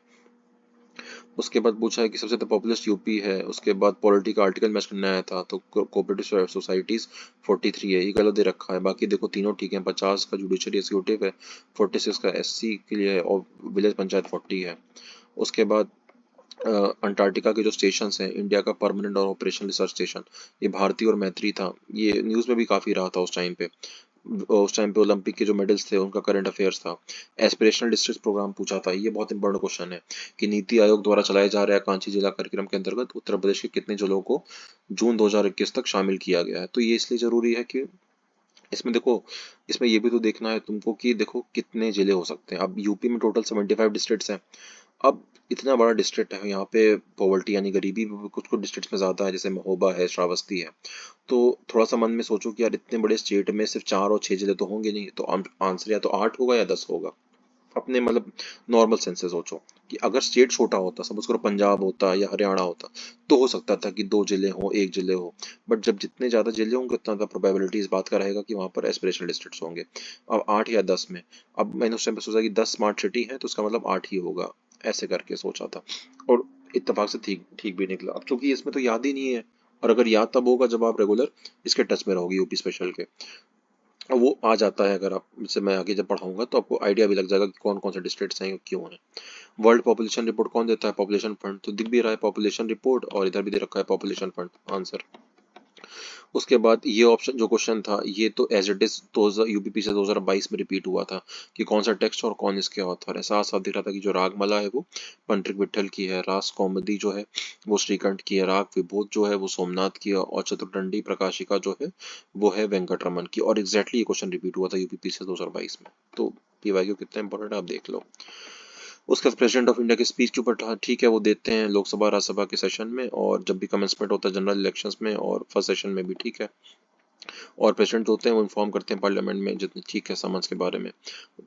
S1: उसके बाद पूछा है कि सबसे पॉपुलर यूपी है। उसके बाद पॉलिटी का आर्टिकल मैच करने आया था, तो कोऑपरेटिव सोसाइटीज 43 है, ये गलत दे रखा है। बाकी देखो तीनों ठीक है, 50 का जुडिशरी एग्जीक्यूटिव है, 46 का एससी के लिए है और विलेज पंचायत 40 है। उसके बाद अंटार्कटिका के जो स्टेशन हैं, इंडिया का परमानेंट और ऑपरेशनल रिसर्च स्टेशन, ये भारती और मैत्री था। ये न्यूज़ में भी काफ़ी रहा था उस टाइम पे ओलंपिक के जो मेडल्स थे उनका करंट अफेयर्स था। एस्पिरेशनल डिस्ट्रिक्ट प्रोग्राम पूछा था, ये बहुत इंपॉर्टेंट क्वेश्चन है कि नीति आयोग द्वारा चलाए जा रहे आकांक्षी जिला कार्यक्रम के अंतर्गत उत्तर प्रदेश के कितने जिलों को जून 2021 तक शामिल किया गया है। तो ये इसलिए जरूरी है कि इसमें देखो, इसमें ये भी तो देखना है तुमको कि देखो कितने जिले हो सकते हैं। अब यूपी में टोटल 75 डिस्ट्रिक्ट्स हैं। अब इतना बड़ा डिस्ट्रिक्ट है, यहाँ पे पॉवर्टी यानी गरीबी भी कुछ कुछ डिस्ट्रिक्ट में ज्यादा है, जैसे महोबा है, श्रावस्ती है। तो थोड़ा सा मन में सोचो कि यार इतने बड़े स्टेट में सिर्फ 4 और 6 जिले तो होंगे नहीं, तो आंसर या तो 8 होगा या 10 होगा। अपने मतलब नॉर्मल सेंस से सोचो कि अगर स्टेट छोटा होता, सपोज करो पंजाब होता या हरियाणा होता, तो हो सकता था कि 2 जिले हो, 1 जिले हो। बट जब जितने ज्यादा जिले होंगे उतना ज्यादा प्रोबेबिलिटी इस बात का रहेगा कि वहां पर एस्पिरेशनल डिस्ट्रिक्ट्स होंगे। अब 8 या 10 में, अब मैंने उस टाइम पे सोचा कि 10 स्मार्ट सिटी है तो उसका मतलब 8 ही होगा, ऐसे करके सोचा था। और इत्तेफाक से ठीक ठीक भी निकला। अब चूंकि इसमें तो याद ही नहीं है, और अगर याद तब होगा जब आप रेगुलर इसके टच में रहोगे यूपी स्पेशल के। अब वो आ जाता है, अगर आप जैसे मैं आगे जब पढ़ाऊंगा तो आपको आइडिया भी लग जाएगा कि कौन कौन से डिस्ट्रिक्ट्स हैं क्यों हैं। वर्ल्ड पॉपुलेशन रिपोर्ट कौन देता है? Population fund. तो दिख भी रहा है पॉपुलेशन रिपोर्ट, और इधर भी दे रखा है पॉपुलेशन फंड आंसर। उसके बाद ये ऑप्शन जो क्वेश्चन था ये तो एज इट इज 2000 यूपीपी से 2022 में रिपीट हुआ था कि कौन सा टेक्स्ट और कौन इसके ऑथर है। साफ साफ दिख रहा था कि जो रागमाला है वो पंडित विठल की है, रास कौमुदी जो है वो श्रीकंठ की है, राग विभूत जो है वो सोमनाथ की है, और चतुर्दंडी प्रकाशिका जो है वो है वेंकटरमन की। और एग्जैक्टली ये क्वेश्चन रिपीट हुआ था यूपीपी से 2022 में। तो पीवाईक्यू कितना इंपॉर्टेंट है आप देख लो। उसके बाद प्रेसिडेंट ऑफ इंडिया के स्पीच के ऊपर ठीक है वो देते हैं लोकसभा राज्यसभा के सेशन में, और जब भी कमेंसमेंट होता है जनरल इलेक्शंस में, और फर्स्ट सेशन में भी ठीक है। और प्रेसिडेंट जो होते हैं वो इन्फॉर्म करते हैं पार्लियामेंट में जितने ठीक है समझ के बारे में।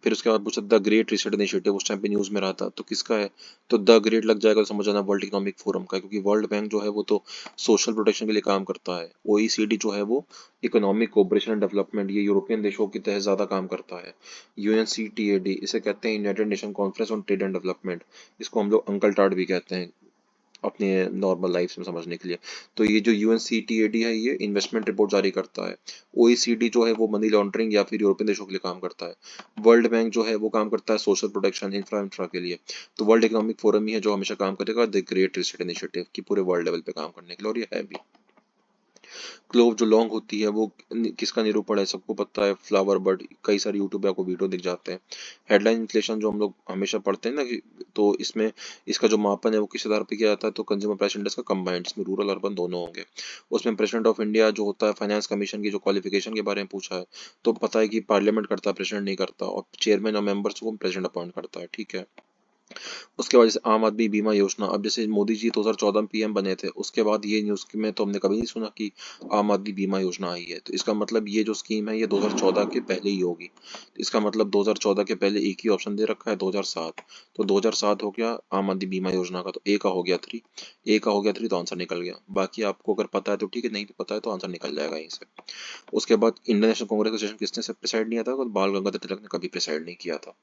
S1: फिर उसके बाद पूछा द ग्रेट रीसेट इनिशिएटिव, उस टाइम पे न्यूज में रहा था तो किसका है? तो द ग्रेट लग जाएगा तो समझ आना वर्ल्ड इकोनॉमिक फोरम का है, क्योंकि वर्ल्ड बैंक जो है वो तो सोशल प्रोटेक्शन के लिए काम करता है। ओईसीडी जो है वो इकोनॉमिक कोऑपरेशन एंड डेवलपमेंट, ये यूरोपियन देशों के तहत ज्यादा काम करता है। यूएनसीटीएडी इसे कहते हैं United nation conference on trade and development, इसको हम लोग अंकल टाड भी कहते हैं अपने नॉर्मल लाइफ में समझने के लिए। तो ये जो यूएनसीटीएडी है ये इन्वेस्टमेंट रिपोर्ट जारी करता है। ओईसीडी जो है वो मनी लॉन्ड्रिंग या फिर यूरोपियन देशों के लिए काम करता है। वर्ल्ड बैंक जो है वो काम करता है सोशल प्रोटेक्शन इंफ्रा के लिए। तो वर्ल्ड इकोनॉमिक फोरम ही है जो हमेशा काम करेगा द ग्रेट रीसेट इनिशिएटिव की पूरे वर्ल्ड लेवल पे काम करने के लिए, और ये है भी। क्लोव जो लॉन्ग होती है वो किसका निरूपण है? सबको पता है, फ्लावर बर्ड। कई सारे यूट्यूब पे आपको वीडियो दिख जाते हैं। हेडलाइन इन्फ्लेशन जो हम लोग हमेशा पढ़ते हैं ना तो इसमें इसका जो मापन है वो किस आधार पे किया जाता है? तो कंज्यूमर प्राइस इंडेक्स का कंबाइंड, इसमें रूरल अर्बन दोनों होंगे। उसमें प्रेसिडेंट ऑफ इंडिया जो होता है, फाइनेंस कमीशन की जो क्वालिफिकेशन के बारे में पूछा है, तो पता है कि पार्लियामेंट करता है, प्रेसिडेंट नहीं करता, और चेयरमैन और मेंबर्स को प्रेसिडेंट अपॉइंट करता है, ठीक है। उसके बाद जैसे आम आदमी बीमा योजना, अब जैसे मोदी जी 2014 में पीएम बने थे, उसके बाद ये न्यूज में तो हमने कभी नहीं सुना कि आम आदमी बीमा योजना आई है। तो इसका मतलब ये जो स्कीम है ये 2014 के पहले ही होगी। तो इसका मतलब 2014 के पहले एक ही ऑप्शन दे रखा है 2007। तो 2007 हो गया आम आदमी बीमा योजना का, तो ए का हो गया 3। ए का हो गया 3 तो आंसर निकल गया। बाकी आपको अगर पता है तो ठीक है, नहीं पता है तो आंसर निकल जाएगा यहीं से। उसके बाद इंडियन नेशनल कांग्रेस का सेशन किसने प्रिसाइड नहीं था? तो बाल गंगाधर तिलक ने कभी प्रिसाइड नहीं किया था।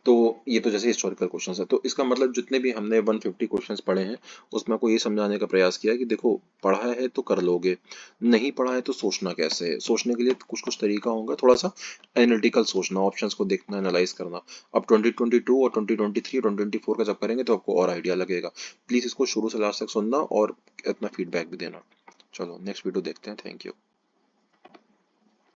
S1: तो ये तो जैसे हिस्टोरिकल क्वेश्चंस है। तो इसका मतलब जितने भी हमने 150 क्वेश्चंस पढ़े हैं उसमें आपको ये समझाने का प्रयास किया है कि देखो, पढ़ा है तो कर लोगे, नहीं पढ़ा है तो सोचना कैसे है। सोचने के लिए कुछ कुछ तरीका होगा, थोड़ा सा एनालिटिकल सोचना, ऑप्शंस को देखना, एनालाइज करना। अब 2022 और 2023 और 2024 का जब करेंगे तो आपको और आइडिया लगेगा। प्लीज इसको शुरू से लास्ट तक सुनना और अपना फीडबैक भी देना। चलो नेक्स्ट वीडियो देखते हैं। Thank you.